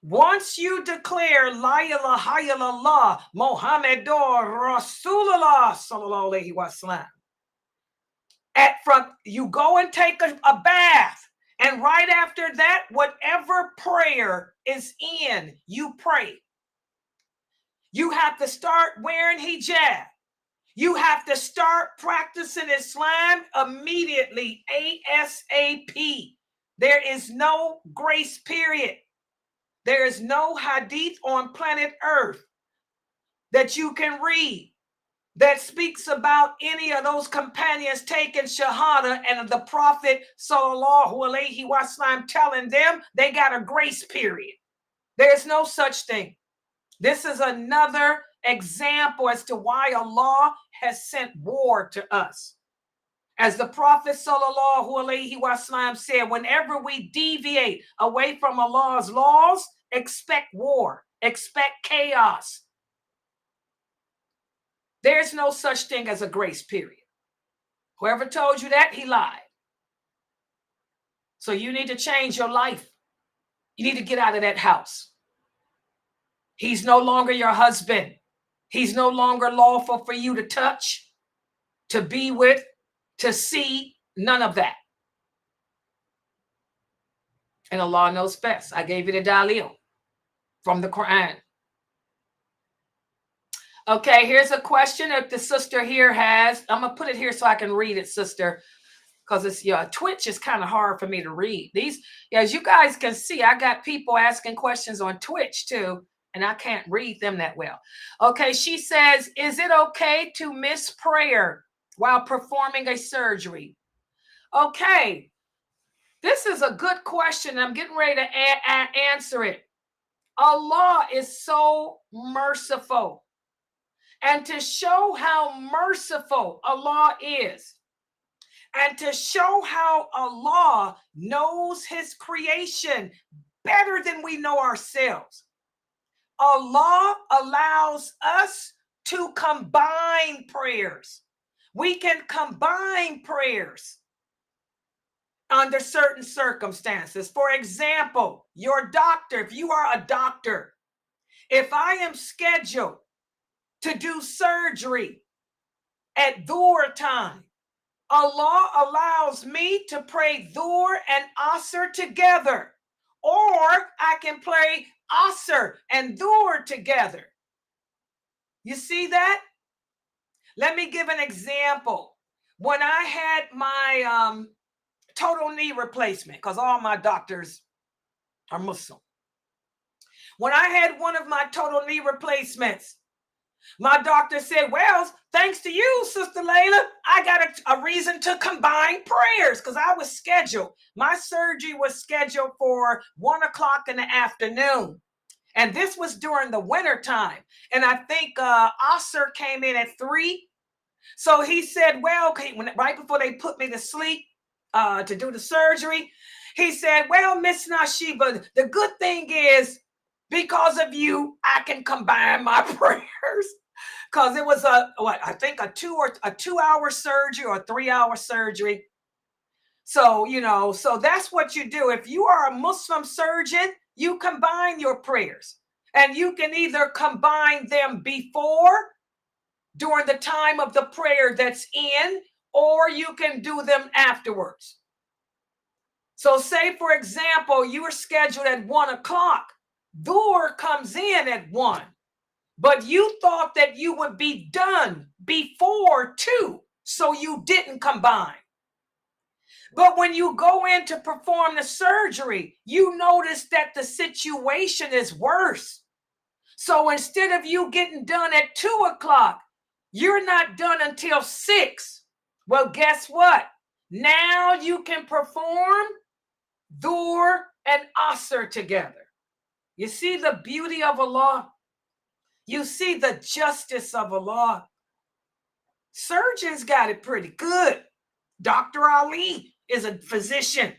Once you declare La ilaha illallah Muhammadur Rasulullah sallallahu alaihi wasallam, you go and take a bath, and right after that, whatever prayer is in, you pray. You have to start wearing hijab. You have to start practicing Islam immediately, ASAP. There is no grace period. There is no hadith on planet Earth that you can read that speaks about any of those companions taking shahada and the Prophet sallallahu alaihi wasallam telling them they got a grace period. There's no such thing. This is another example as to why Allah has sent war to us. As the Prophet sallallahu alaihi wasallam said, whenever we deviate away from Allah's laws, expect war, expect chaos. There's no such thing as a grace period. Whoever told you that, he lied. So you need to change your life. You need to get out of that house. He's no longer your husband. He's no longer lawful for you to touch, to be with, to see, none of that. And Allah knows best. I gave you the dalil from the Quran. Okay, here's a question that the sister here has. I'm going to put it here so I can read it, sister, because it's Twitch is kind of hard for me to read. These, as you guys can see, I got people asking questions on Twitch too, and I can't read them that well. Okay, she says, is it okay to miss prayer while performing a surgery? Okay, this is a good question. I'm getting ready to answer it. Allah is so merciful. And to show how merciful Allah is, and to show how Allah knows his creation better than we know ourselves, Allah allows us to combine prayers. We can combine prayers under certain circumstances. For example, your doctor, if you are a doctor, if I am scheduled to do surgery at Dhuhr time, Allah allows me to pray Dhuhr and Asr together, or I can pray Asr and Dhuhr together. You see that? Let me give an example. When I had my total knee replacement, because all my doctors are Muslim. When I had one of my total knee replacements, my doctor said, well, thanks to you, Sister Laila, I got a reason to combine prayers because I was scheduled. My surgery was scheduled for 1 o'clock in the afternoon. And this was during the winter time. And I think Asr came in at 3. So he said, well, right before they put me to sleep to do the surgery, he said, well, Miss Nashiba, the good thing is, because of you, I can combine my prayers. Because it was a 2-hour surgery or a 3-hour surgery. So, so that's what you do. If you are a Muslim surgeon, you combine your prayers. And you can either combine them before, during the time of the prayer that's in, or you can do them afterwards. So say, for example, you were scheduled at 1 o'clock. Dhuhr comes in at 1, but you thought that you would be done before 2, so you didn't combine. But when you go in to perform the surgery, you notice that the situation is worse. So instead of you getting done at 2 o'clock, you're not done until 6. Well, guess what? Now you can perform Dhuhr and Asr together. You see the beauty of Allah? You see the justice of Allah? Surgeons got it pretty good. Dr. Ali is a physician.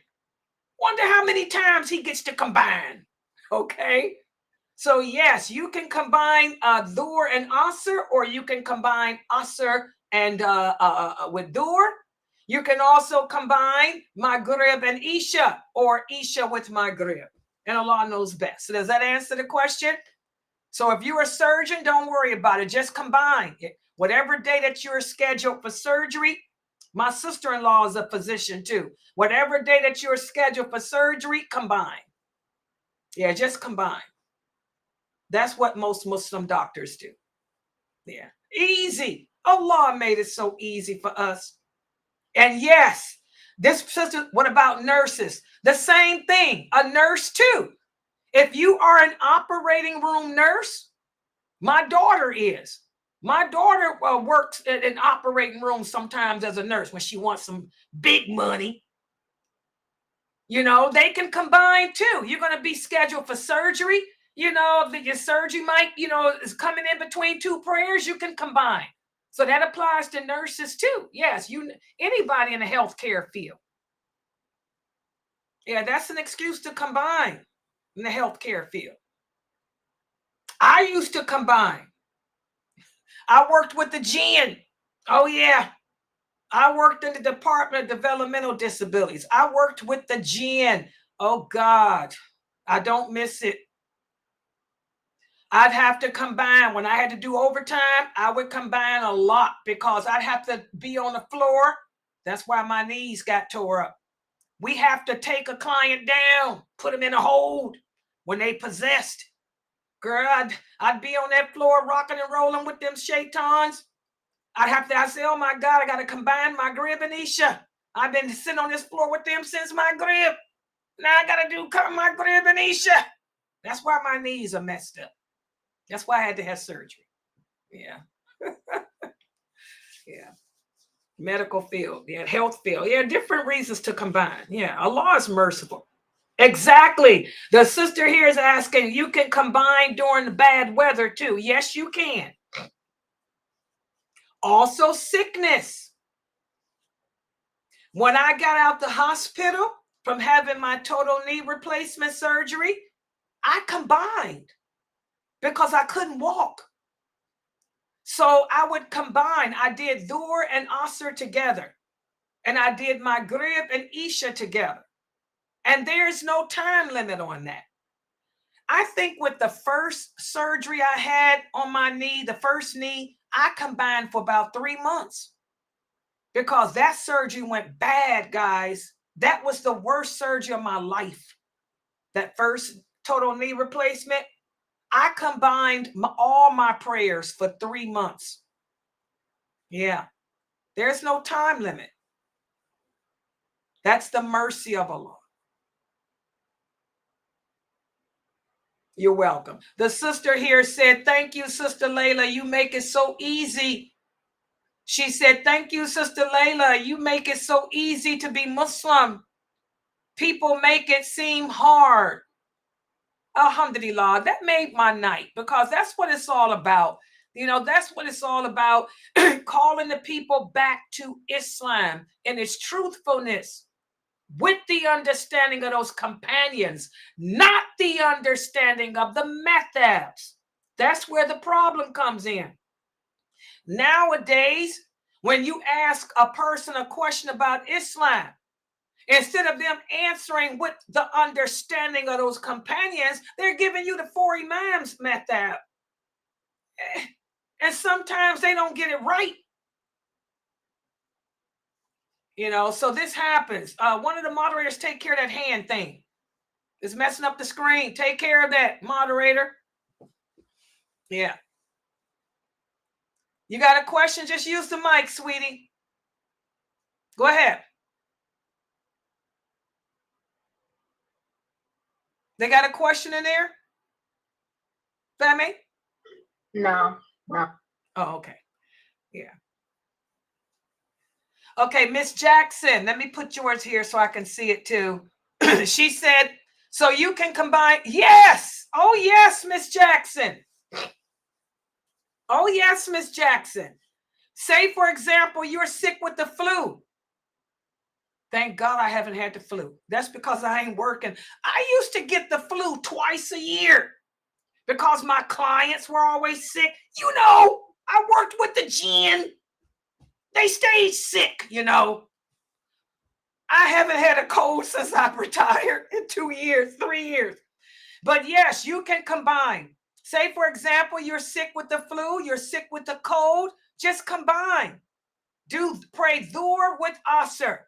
Wonder how many times he gets to combine. Okay? So yes, you can combine Dhuhr and Asr, or you can combine Asr and with Dhuhr. You can also combine Maghrib and Isha, or Isha with Maghrib. And Allah knows best. So does that answer the question? So if you're a surgeon, don't worry about it. Just combine it. Whatever day that you're scheduled for surgery, my sister-in-law is a physician too. Whatever day that you're scheduled for surgery, combine. Yeah, just combine. That's what most Muslim doctors do. Yeah, easy. Allah made it so easy for us. And yes, this sister, what about nurses? The same thing, a nurse too. If you are an operating room nurse, my daughter is. My daughter works in an operating room sometimes as a nurse when she wants some big money. You know, they can combine too. You're going to be scheduled for surgery. You know, if your surgery might, is coming in between 2 prayers, you can combine. So that applies to nurses too. Yes, anybody in the healthcare field. Yeah, that's an excuse to combine in the healthcare field. I used to combine. I worked with the jinn. Oh yeah. I worked in the Department of Developmental Disabilities. I worked with the jinn. Oh God, I don't miss it. I'd have to combine. When I had to do overtime, I would combine a lot because I'd have to be on the floor. That's why my knees got tore up. We have to take a client down, put them in a hold when they possessed. Girl, I'd be on that floor rocking and rolling with them shaitans. I'd say, oh my God, I got to combine Maghrib and Isha. I've been sitting on this floor with them since Maghrib. Now I got to do Maghrib and Isha. That's why my knees are messed up. That's why I had to have surgery. Yeah. Yeah. Medical field. Yeah. Health field. Yeah. Different reasons to combine. Yeah. Allah is merciful. Exactly. The sister here is asking, you can combine during the bad weather too. Yes, you can. Also sickness. When I got out the hospital from having my total knee replacement surgery, I combined because I couldn't walk. So I would combine. I did Dhuhr and Asr together. And I did Maghrib and Isha together. And there's no time limit on that. I think with the first surgery I had on my knee, the first knee, I combined for about 3 months because that surgery went bad, guys. That was the worst surgery of my life. That first total knee replacement, I combined all my prayers for 3 months. Yeah, there's no time limit. That's the mercy of Allah. You're welcome. The sister here said, thank you, Sister Laila. You make it so easy. She said, thank you, Sister Laila. You make it so easy to be Muslim. People make it seem hard. Alhamdulillah, that made my night because that's what it's all about. That's what it's all about, calling the people back to Islam and its truthfulness with the understanding of those companions, not the understanding of the methods. That's where the problem comes in. Nowadays, when you ask a person a question about Islam, instead of them answering with the understanding of those companions, they're giving you the 4 Imams method. And sometimes they don't get it right. So this happens. One of the moderators, take care of that hand thing. It's messing up the screen. Take care of that, moderator. Yeah. You got a question? Just use the mic, sweetie. Go ahead. They got a question in there? Femi? No, no. Oh, okay. Yeah. Okay, Miss Jackson, let me put yours here so I can see it too. She said, so you can combine. Yes. Oh, yes, Miss Jackson. Oh, yes, Miss Jackson. Say, for example, you're sick with the flu. Thank God I haven't had the flu. That's because I ain't working. I used to get the flu twice a year because my clients were always sick. You know, I worked with the gin. They stayed sick, you know. I haven't had a cold since I've retired in 2 years, 3 years. But yes, you can combine. Say, for example, you're sick with the flu, you're sick with the cold, just combine. Pray Dhur with Asr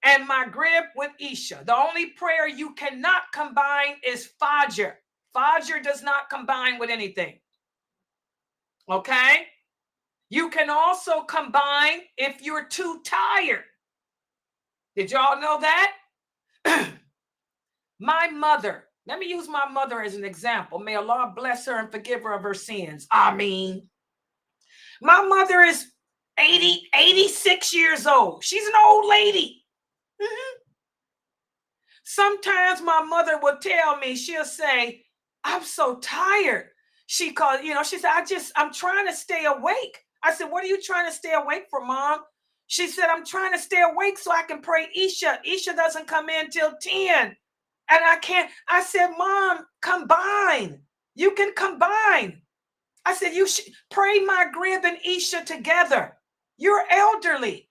and Maghrib with Isha. The only prayer you cannot combine is Fajr. Fajr does not combine with anything. Okay? You can also combine if you're too tired. Did y'all know that? My mother, let me use my mother as an example. May Allah bless her and forgive her of her sins. Ameen. My mother is 86 years old. She's an old lady. Mm-hmm. Sometimes my mother will tell me, she'll say, I'm so tired. She said, I'm trying to stay awake. I said, what are you trying to stay awake for, Mom? She said, I'm trying to stay awake so I can pray Isha. Isha doesn't come in till 10. And I can't. I said, Mom, combine. You can combine. I said, you should pray Maghrib and Isha together. You're elderly.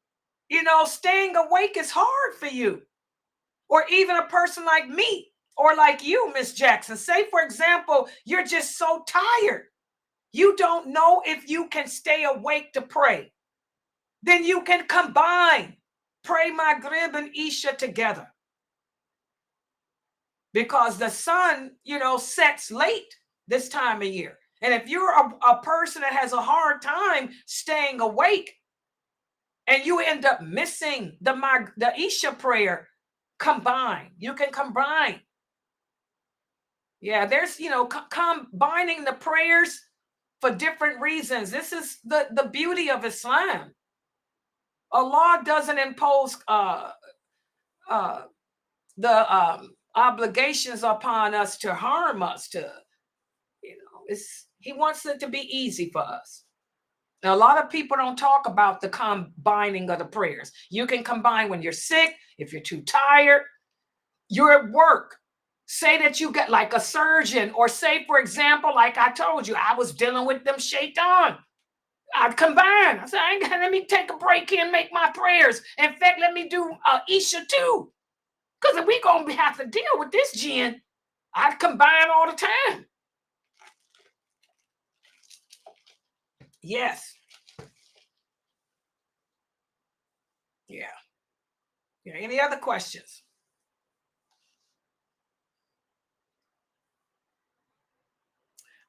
You know, staying awake is hard for you. Or even a person like me or like you, Miss Jackson. Say, for example, you're just so tired. You don't know if you can stay awake to pray. Then you can combine. Pray Maghrib and Isha together. Because the sun, sets late this time of year. And if you're a person that has a hard time staying awake and you end up missing the Isha prayer, combine. You can combine. Yeah, there's, combining the prayers for different reasons. This is the beauty of Islam. Allah doesn't impose the obligations upon us to harm us, he wants it to be easy for us. Now, a lot of people don't talk about the combining of the prayers. You can combine when you're sick, if you're too tired, you're at work. Say that you get like a surgeon, or say, for example, like I told you, I was dealing with them shaitan. I'd combine. I said, let me take a break here and make my prayers. In fact, let me do Isha too. Because if we're going to have to deal with this jinn, I'd combine all the time. Yes. Yeah. Any other questions?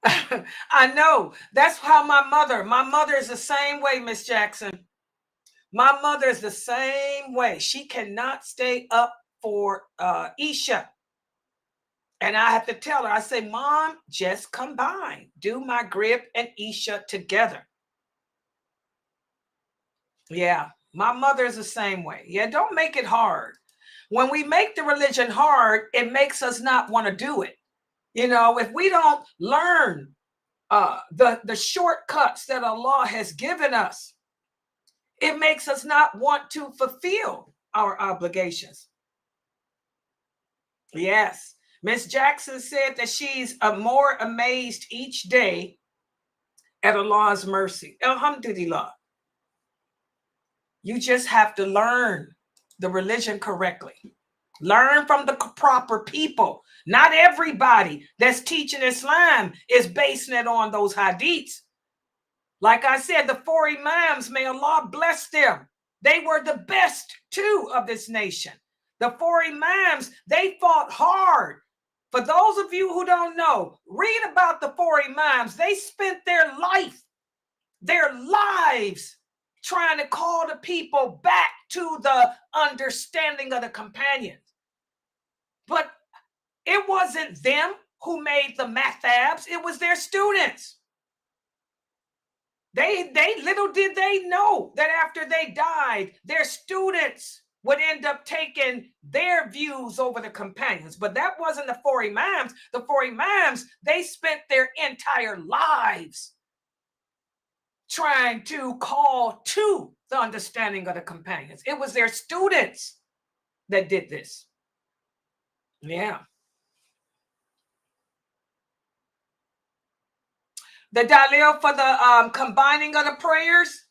I know. That's how my mother is the same way, Miss Jackson. My mother is the same way. She cannot stay up for Isha. And I have to tell her, I say, Mom, just combine. Do Maghrib and Isha together. Yeah, my mother is the same way. Yeah, don't make it hard. When we make the religion hard, it makes us not want to do it. If we don't learn the shortcuts that Allah has given us, it makes us not want to fulfill our obligations. Yes. Miss Jackson said that she's more amazed each day at Allah's mercy. Alhamdulillah. You just have to learn the religion correctly. Learn from the proper people. Not everybody that's teaching Islam is basing it on those hadiths. Like I said, the 4 Imams, may Allah bless them. They were the best too of this nation. The 4 Imams, they fought hard. For those of you who don't know, read about the 4 Imams. They spent their lives trying to call the people back to the understanding of the companions. But it wasn't them who made the mathabs. It was their students. They little did they know that after they died, their students would end up taking their views over the companions. But that wasn't the four imams. The four imams, they spent their entire lives trying to call to the understanding of the companions. It was their students that did this. Yeah. The dalil for the combining of the prayers.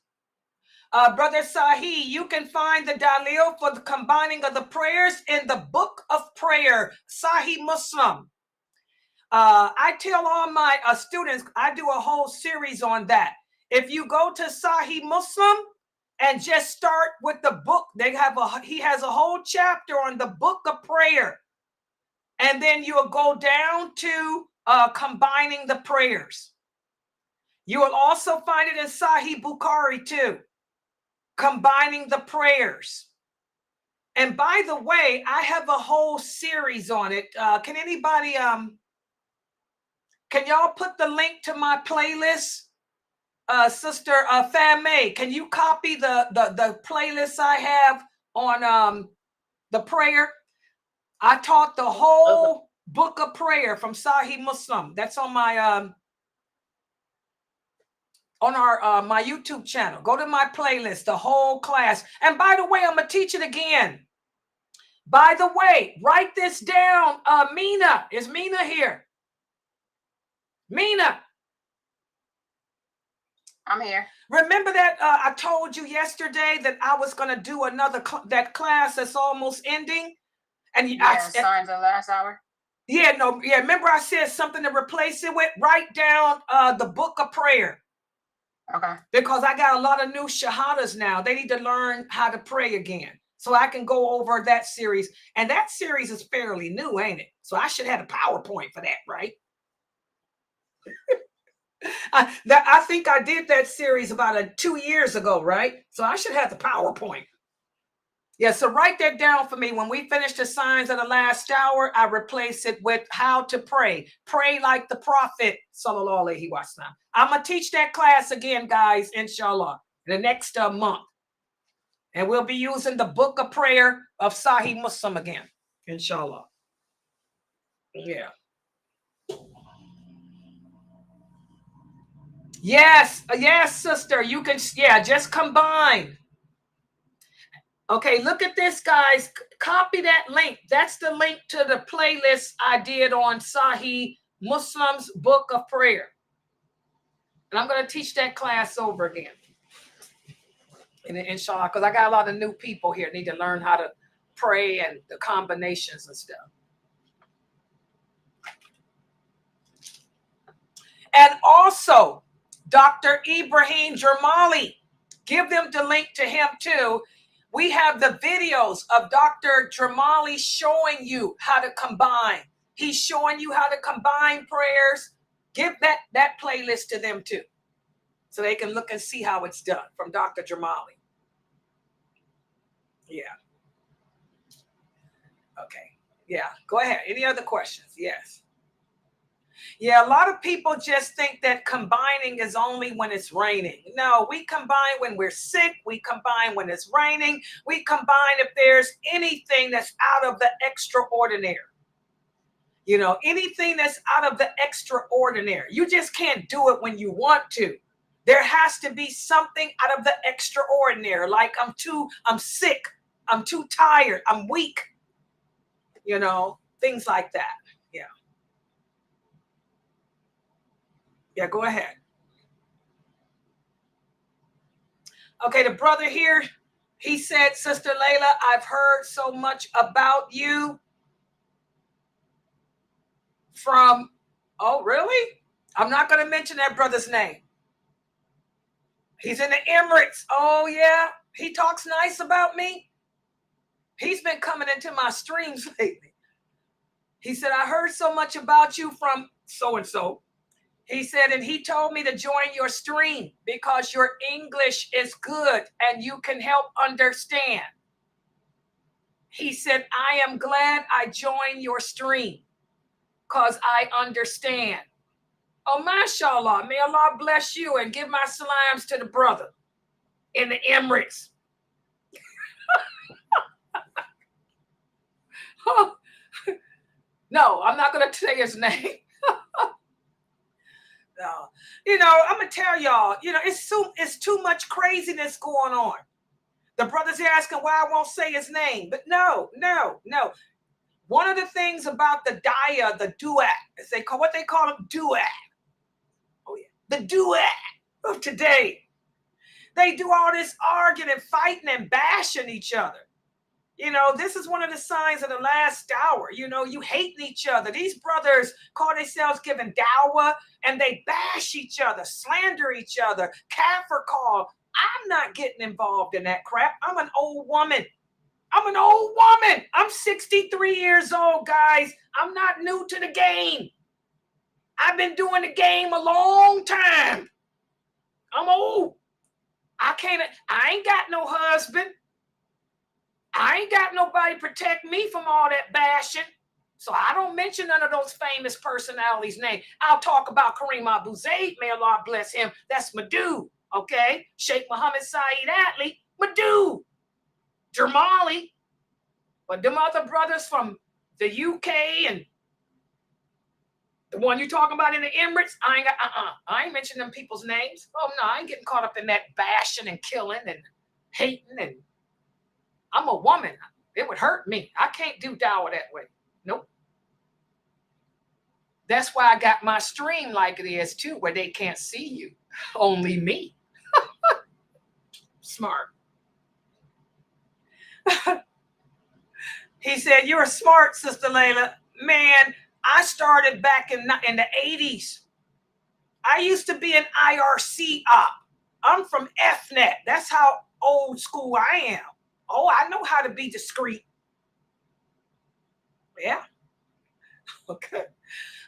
Brother Sahi, you can find the dalil for the combining of the prayers in the book of prayer, Sahih Muslim. I tell all my students, I do a whole series on that. If you go to Sahih Muslim and just start with the book, he has a whole chapter on the book of prayer. And then you'll go down to combining the prayers. You will also find it in Sahih Bukhari too, combining the prayers. And by the way, I have a whole series on it. Can anybody, can y'all put the link to my playlist? Sister Fame, can you copy the playlist I have on the prayer? I taught the whole book of prayer from Sahih Muslim. That's on my on our my YouTube channel. Go to my playlist, the whole class. And by the way, I'm gonna teach it again. By the way, write this down. Mina, is Mina here? Mina, I'm here. remember that I told you yesterday that I was gonna do another that class that's almost ending, and Signs of the last hour. Yeah, no, yeah. Remember I said something to replace it with? Write down the book of prayer. Okay. Because I got a lot of new shahadas now. They need to learn how to pray again. So I can go over that series. And that series is fairly new, ain't it? So I should have a PowerPoint for that, right? I think I did that series about 2 years ago, right? So I should have the PowerPoint. Yeah, so write that down for me. When we finish the signs of the last hour, I replace it with how to pray. Pray like the Prophet, sallallahu alaihi wasallam. I'm going to teach that class again, guys, inshallah, in the next month. And we'll be using the book of prayer of Sahih Muslim again, inshallah. Yeah. Yes, yes, sister, you can, yeah, just combine. Okay, look at this, guys. Copy that link. That's the link to the playlist I did on Sahih Muslim's Book of Prayer. And I'm going to teach that class over again. And inshallah, because I got a lot of new people here need to learn how to pray and the combinations and stuff. And also, Dr. Ibrahim Jermali, give them the link to him too. We have the videos of Dr. Jermali showing you how to combine. He's showing you how to combine prayers. Give that playlist to them too, so they can look and see how it's done from Dr. Jermali. Yeah. Okay. Yeah. Go ahead. Any other questions? Yes. Yeah, a lot of people just think that combining is only when it's raining. No, we combine when we're sick. We combine when it's raining. We combine if there's anything that's out of the extraordinary. You know, anything that's out of the extraordinary. You just can't do it when you want to. There has to be something out of the extraordinary. Like I'm sick. I'm too tired. I'm weak. You know, things like that. Yeah. Yeah, go ahead. Okay, the brother here, he said, Sister Laila, I've heard so much about you from, oh, really? I'm not going to mention that brother's name. He's in the Emirates. Oh, yeah. He talks nice about me. He's been coming into my streams lately. He said, I heard so much about you from so-and-so. He said, and he told me to join your stream because your English is good and you can help understand. He said, I am glad I joined your stream because I understand. Oh, mashallah. May Allah bless you and give my salams to the brother in the Emirates. No, I'm not going to say his name. No. You know, I'm going to tell y'all, you know, it's too much craziness going on. The brother's asking why I won't say his name. But no. One of the things about the daya, the duat, as they call what they call them, duat. Oh yeah, the duat of today. They do all this arguing and fighting and bashing each other. You know, this is one of the signs of the last hour. You know, you hating each other. These brothers call themselves giving dawah and they bash each other, slander each other, kafir call. I'm not getting involved in that crap. I'm an old woman. I'm 63 years old, guys. I'm not new to the game. I've been doing the game a long time. I'm old. I ain't got no husband. I ain't got nobody protect me from all that bashing. So I don't mention none of those famous personalities' names. I'll talk about Kareem Abu Zaid, may Allah bless him. That's my dude, okay? Sheikh Mohammed Saeed Atli, my dude. Jamali. But them other brothers from the UK and the one you're talking about in the Emirates, I ain't mentioning them people's names. Oh no, I ain't getting caught up in that bashing and killing and hating. And I'm a woman. It would hurt me. I can't do dawah that way. Nope. That's why I got my stream like it is too, where they can't see you. Only me. Smart. He said, you're smart, Sister Laila. Man, I started back in the 80s. I used to be an IRC op. I'm from FNet. That's how old school I am. Oh, I know how to be discreet. Yeah. Okay.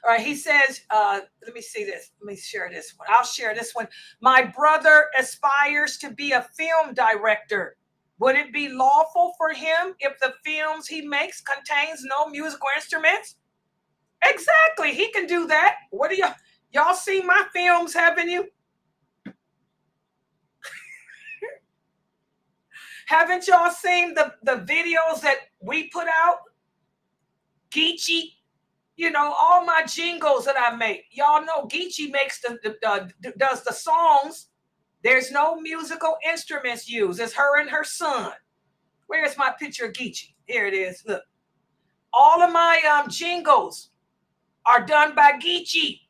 All right. He says, let me see this. Let me share this one. I'll share this one. My brother aspires to be a film director. Would it be lawful for him if the films he makes contains no musical instruments? Exactly. He can do that. What do y'all seen my films, haven't you? Haven't y'all seen the videos that we put out? Geechee, you know, all my jingles that I make. Y'all know Geechee makes does the songs. There's no musical instruments used. It's her and her son. Where's my picture of Geechee? Here it is. Look. All of my jingles are done by Geechee.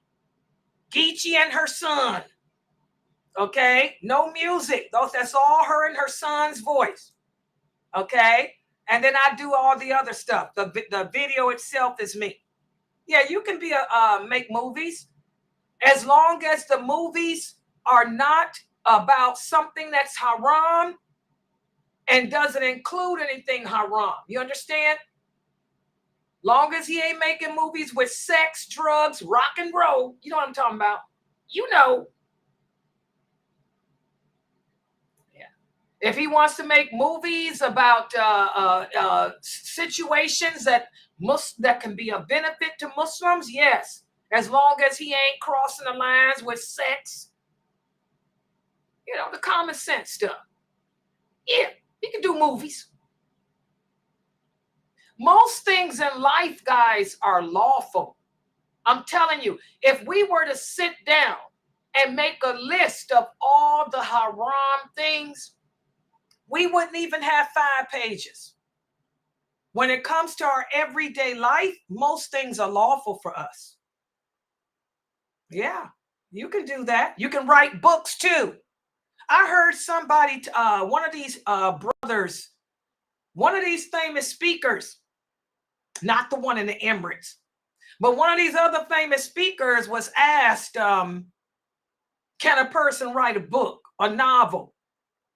Geechee and her son. Okay? No music. That's all her and her son's voice. Okay? And then I do all the other stuff. The video itself is me. Yeah, you can be make movies as long as the movies are not about something that's haram and doesn't include anything haram. You understand? Long as he ain't making movies with sex, drugs, rock and roll. You know what I'm talking about? You know. Yeah. If he wants to make movies about situations that can be of benefit to Muslims, yes. As long as he ain't crossing the lines with sex, you know, the common sense stuff. Yeah, he can do movies. Most things in life, guys, are lawful. I'm telling you, if we were to sit down and make a list of all the haram things, we wouldn't even have 5 pages. When it comes to our everyday life, most things are lawful for us. Yeah, you can do that. You can write books too. I heard somebody, one of these brothers, one of these famous speakers, not the one in the Emirates, but one of these other famous speakers was asked, can a person write a book, a novel?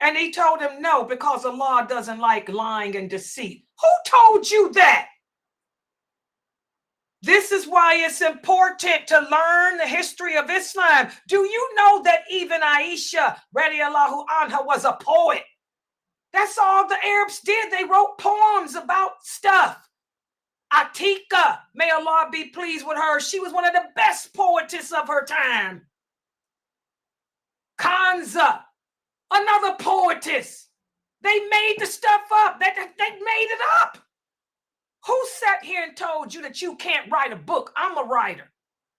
And he told him no, because Allah doesn't like lying and deceit. Who told you that? This is why it's important to learn the history of Islam. Do you know that even Aisha, radiallahu anha, was a poet? That's all the Arabs did. They wrote poems about stuff. Atika, may Allah be pleased with her. She was one of the best poetess of her time. Kanza, another poetess. They made the stuff up. They made it up. Who sat here and told you that you can't write a book? I'm a writer.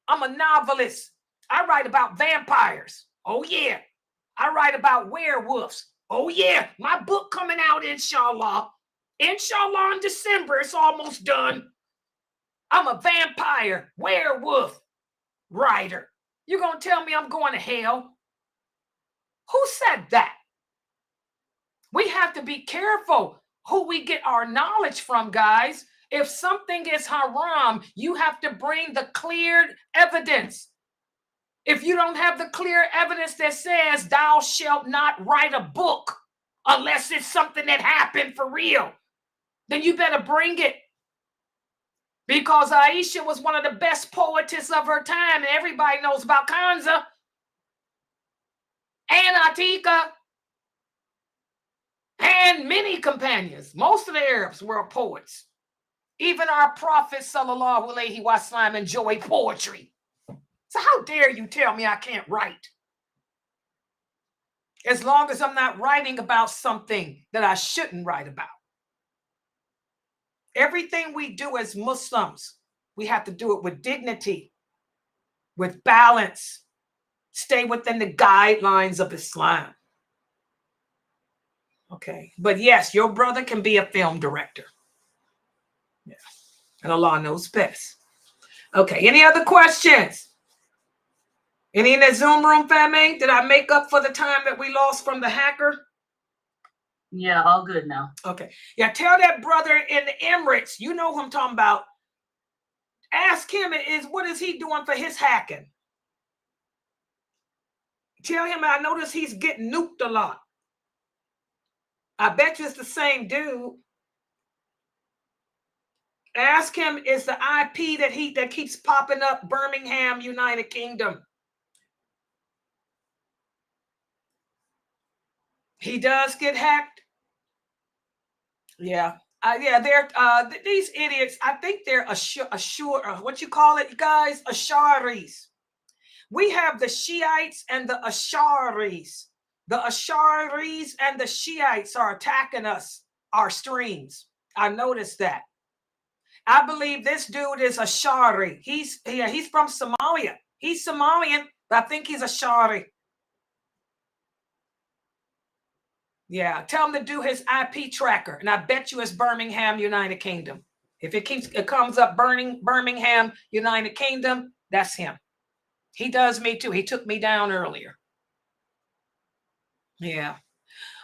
I'm a novelist. I write about vampires. Oh, yeah. I write about werewolves. Oh, yeah. My book coming out, inshallah. Inshallah, in December. It's almost done. I'm a vampire, werewolf writer. You're going to tell me I'm going to hell? Who said that? We have to be careful who we get our knowledge from, guys. If something is haram, you have to bring the clear evidence. If you don't have the clear evidence that says thou shalt not write a book unless it's something that happened for real, then you better bring it. Because Aisha was one of the best poetess of her time, and everybody knows about Kanza and Atika and many companions. Most of the Arabs were poets. Even our Prophet sallallahu alaihi wasallam enjoyed poetry. So how dare you tell me I can't write? As long as I'm not writing about something that I shouldn't write about. Everything we do as Muslims, we have to do it with dignity, with balance, stay within the guidelines of Islam. Okay, but yes, your brother can be a film director. Yeah, and Allah knows best. Okay, any other questions? Any in the Zoom room, family? Did I make up for the time that we lost from the hacker? Yeah, all good now. Okay. Yeah, tell that brother in the Emirates, you know who I'm talking about. Ask him what is he doing for his hacking? Tell him I notice he's getting nuked a lot. I bet you it's the same dude. Ask him, is the IP that keeps popping up Birmingham, United Kingdom? He does get hacked. Yeah. Yeah, they're these idiots. I think they're what you call it, guys? Asharis. We have the Shiites and the Asharis. The Asharis and the Shiites are attacking us, our streams. I noticed that. I believe this dude is Ashari. He's from Somalia. He's Somalian, but I think he's Ashari. Yeah, tell him to do his IP tracker, and I bet you it's Birmingham, United Kingdom. If it comes up Birmingham, United Kingdom, that's him. He does me too. He took me down earlier. Yeah.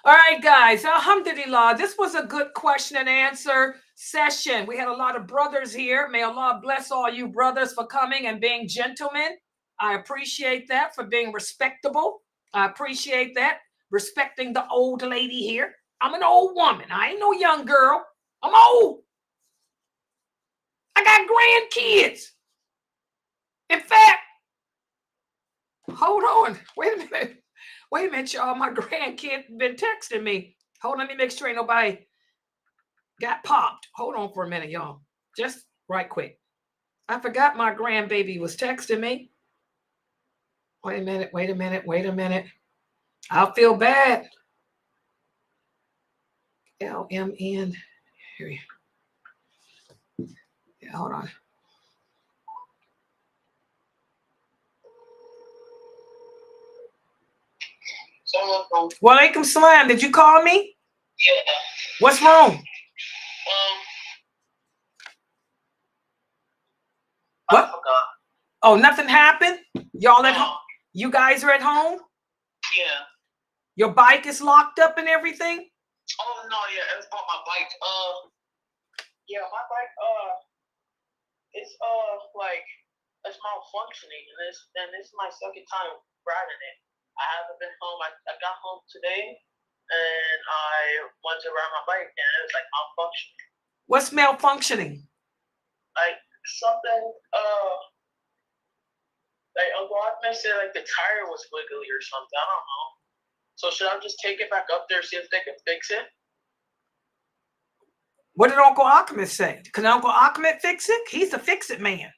All right, guys. Alhamdulillah. This was a good question and answer session. We had a lot of brothers here. May Allah bless all you brothers for coming and being gentlemen. I appreciate that, for being respectable. I appreciate that. Respecting the old lady here. I'm an old woman. I ain't no young girl. I'm old. I got grandkids. In fact, hold on. Wait a minute, y'all. My grandkid been texting me. Hold on, let me make sure ain't nobody got popped. Hold on for a minute, y'all. Just right quick. I forgot my grandbaby was texting me. Wait a minute. I'll feel bad. LMN. Here. Yeah, hold on. Walaikum salam. Did you call me? Yeah. What's wrong? What? I forgot. Oh, nothing happened? Y'all at home? You guys are at home? Yeah. Your bike is locked up and everything? Oh no, yeah, it's not my bike. Yeah, my bike, it's like it's malfunctioning, and this is my second time riding it. I haven't been home. I got home today, and I went to ride my bike, and it was like malfunctioning. What's malfunctioning? Like something, like Uncle Ahmed said, like the tire was wiggly or something. I don't know. So should I just take it back up there, see if they can fix it? What did Uncle Ahmed say? Can Uncle Ahmed fix it? He's the fix-it man.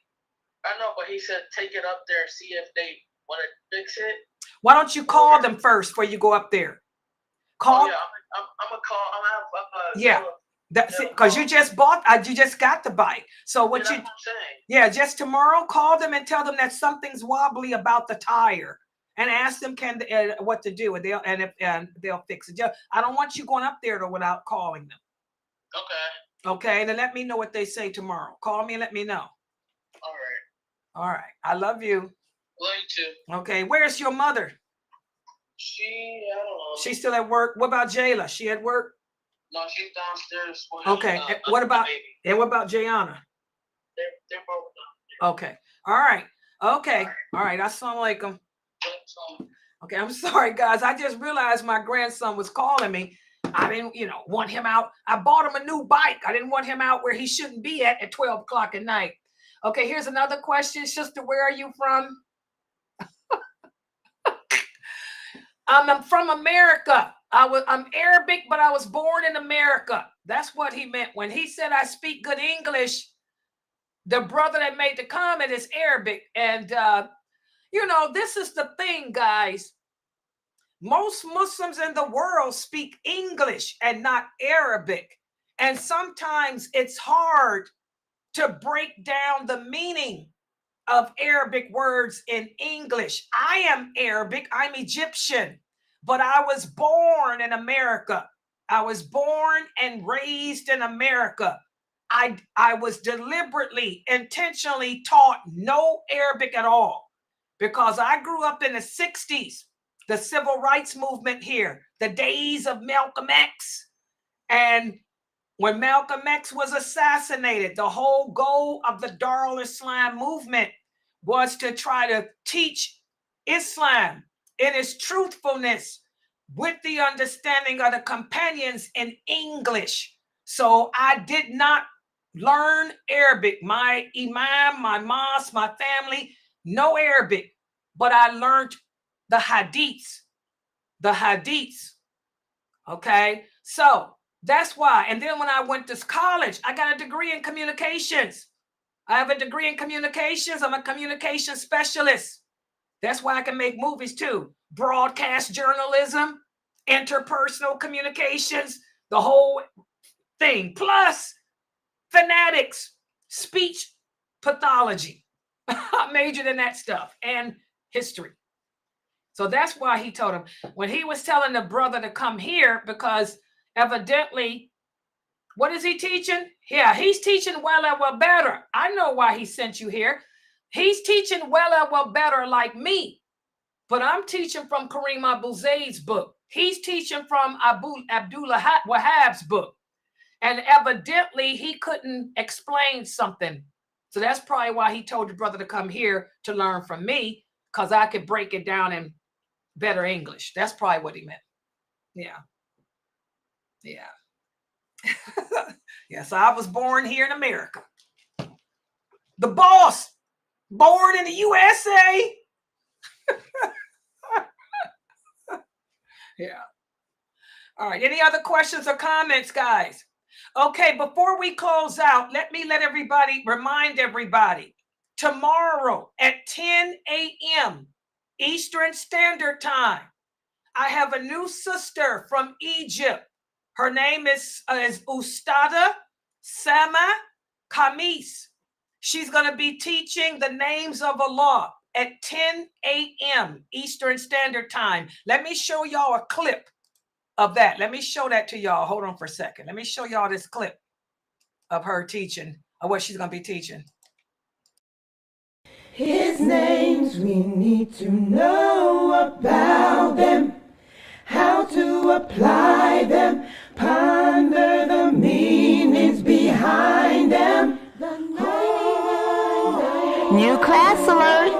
I know, but he said take it up there and see if they want to fix it. Why don't you call them first before you go up there? Call. Oh, yeah, I'm gonna call. I'm yeah. That's it, because you just got the bike. So what yeah, you? That's what I'm saying. Yeah, just tomorrow, call them and tell them that something's wobbly about the tire, and ask them what to do, and they'll fix it. I don't want you going up there though without calling them. Okay. Okay, then let me know what they say tomorrow. Call me and let me know. All right. All right. I love you. Love you too. Okay, where's your mother? I don't know. She's still at work. What about Jayla? She at work? No, she's downstairs. Okay. What about Jayana? They're both down. Okay. All right. Okay. All right. Assalamu alaikum. Okay. I'm sorry, guys. I just realized my grandson was calling me. I didn't, want him out. I bought him a new bike. I didn't want him out where he shouldn't be at 12 o'clock at night. Okay. Here's another question. Sister, where are you from? I'm from America. I'm Arabic, but I was born in America. That's what he meant. When he said I speak good English, the brother that made the comment is Arabic. And, this is the thing, guys. Most Muslims in the world speak English and not Arabic. And sometimes it's hard to break down the meaning of Arabic words in English. I am Arabic. I'm Egyptian, but I was born in America. I was born and raised in America. I was deliberately, intentionally taught no Arabic at all because I grew up in the 60s, the civil rights movement here, the days of Malcolm X. And when Malcolm X was assassinated, the whole goal of the Darul Islam movement was to try to teach Islam in its truthfulness with the understanding of the companions in English. So I did not learn Arabic. My imam, my mosque, my family, no Arabic, but I learned the hadiths. Okay, so that's why. And then when I went to college, I got a degree in communications. I have a degree in communications. I'm a communication specialist. That's why I can make movies too. Broadcast journalism, interpersonal communications, the whole thing. Plus phonetics, speech pathology. I majored in that stuff and history. So that's why he told him when he was telling the brother to come here, because evidently, what is he teaching? Yeah, he's teaching well and well better. I know why he sent you here. He's teaching well and well better like me, but I'm teaching from Kareem Abu Zayd's book. He's teaching from Abdullah Wahhab's book. And evidently, he couldn't explain something. So that's probably why he told the brother to come here to learn from me, because I could break it down in better English. That's probably what he meant. Yeah. Yes, I was born here in America. The boss, born in the USA. Yeah. All right. Any other questions or comments, guys? Okay, before we close out, let everybody remind everybody, tomorrow at 10 a.m. Eastern Standard Time, I have a new sister from Egypt. Her name is Ustada Sama Khamis. She's going to be teaching the names of Allah at 10 a.m. Eastern Standard Time. Let me show y'all a clip of that. Let me show that to y'all. Hold on for a second. Let me show y'all this clip of her teaching, of what she's going to be teaching. His names, we need to know about them, how to apply them, ponder the meanings behind them. New class alert!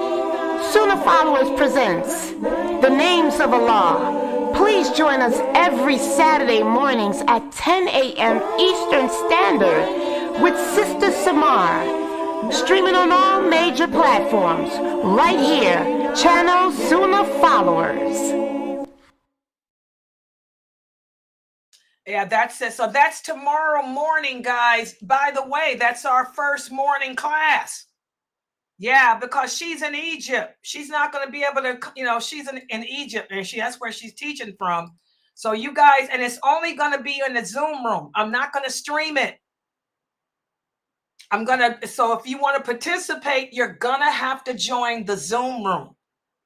Sunnahfollowers presents The Names of Allah. Please join us every Saturday mornings at 10 a.m. Eastern Standard with Sister Samar. Streaming on all major platforms. Right here, channel Sunnahfollowers. Yeah, that's it. So that's tomorrow morning, guys. By the way, that's our first morning class. Yeah, because she's in Egypt. She's not going to be able to, she's in Egypt, and that's where she's teaching from. So you guys, and it's only going to be in the Zoom room. I'm not going to stream it. So if you want to participate, you're going to have to join the Zoom room.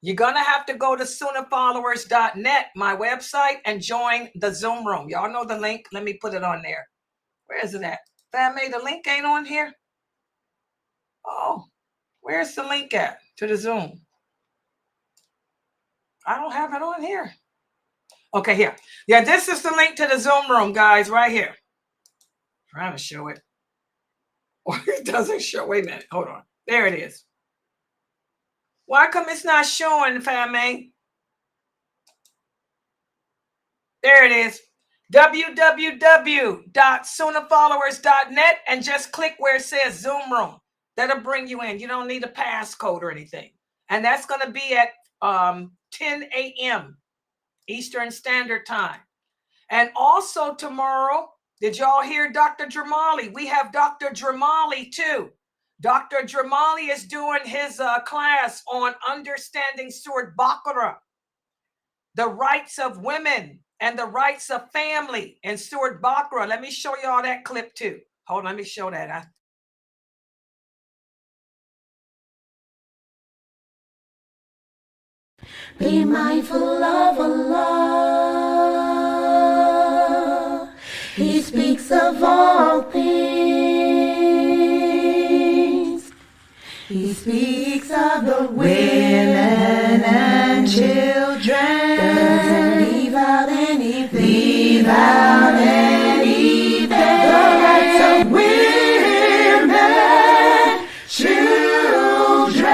You're going to have to go to Sunnahfollowers.net, my website, and join the Zoom room. Y'all know the link. Let me put it on there. Where is it at? Family, the link ain't on here. Oh, where's the link at to the Zoom? I don't have it on here. Okay, here. Yeah, this is the link to the Zoom room, guys, right here. I'm trying to show it. Or it doesn't show. Wait a minute. Hold on. There it is. Why come it's not showing, family? There it is. www.sunnahfollowers.net, and just click where it says Zoom room. That'll bring you in. You don't need a passcode or anything. And that's going to be at 10 a.m. Eastern Standard Time. And also tomorrow, did y'all hear Dr. Dramali? We have Dr. Dramali too. Dr. Dramali is doing his class on understanding Surat Baqarah, the rights of women and the rights of family in Surat Baqarah. Let me show y'all that clip too. Hold on, let me show that. Be mindful of Allah. He speaks of all things. He speaks of the women and children. Doesn't leave out anything. Leave out anything. The rights of women, children,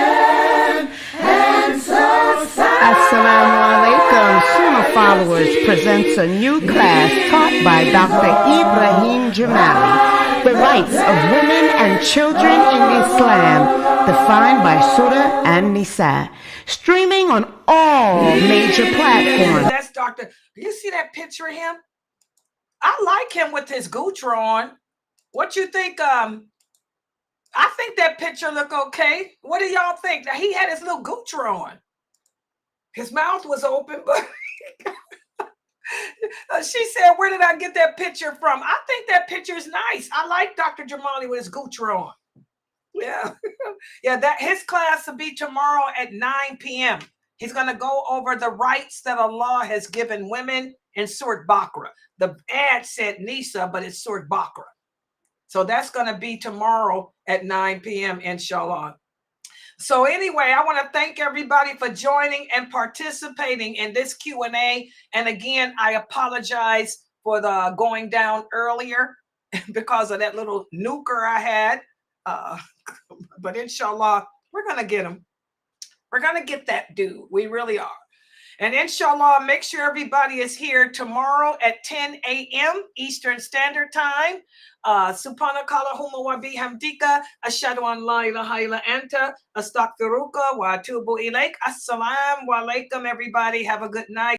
and society. Assalamu alaikum. Sunnahfollowers presents a new class taught by Dr. Ibrahim Jamali, the rights of women and children in Islam, defined by Surah and Nisa, streaming on all major platforms. That's Dr. Do you see that picture of him? I like him with his gutra on. What you think? I think that picture look okay. What do y'all think? Now, he had his little gutra on. His mouth was open, but she said, where did I get that picture from? I think that picture is nice. I like Dr. Jamali with his gutra on. Yeah. Yeah, his class will be tomorrow at 9 p.m. He's going to go over the rights that Allah has given women in Surat Baqarah. The ad said Nisa, but it's Surat Baqarah. So that's going to be tomorrow at 9 p.m., inshallah. So anyway, I want to thank everybody for joining and participating in this Q&A. And again, I apologize for the going down earlier because of that little nuker I had. But inshallah, we're going to get him. We're going to get that dude. We really are. And inshallah, make sure everybody is here tomorrow at 10 a.m. Eastern Standard Time. Subhanakallahumma wa bihamdika ashhadu an la ilaha illa anta astaghfiruka wa atubu ilaik. Assalamu alaikum, everybody. Have a good night.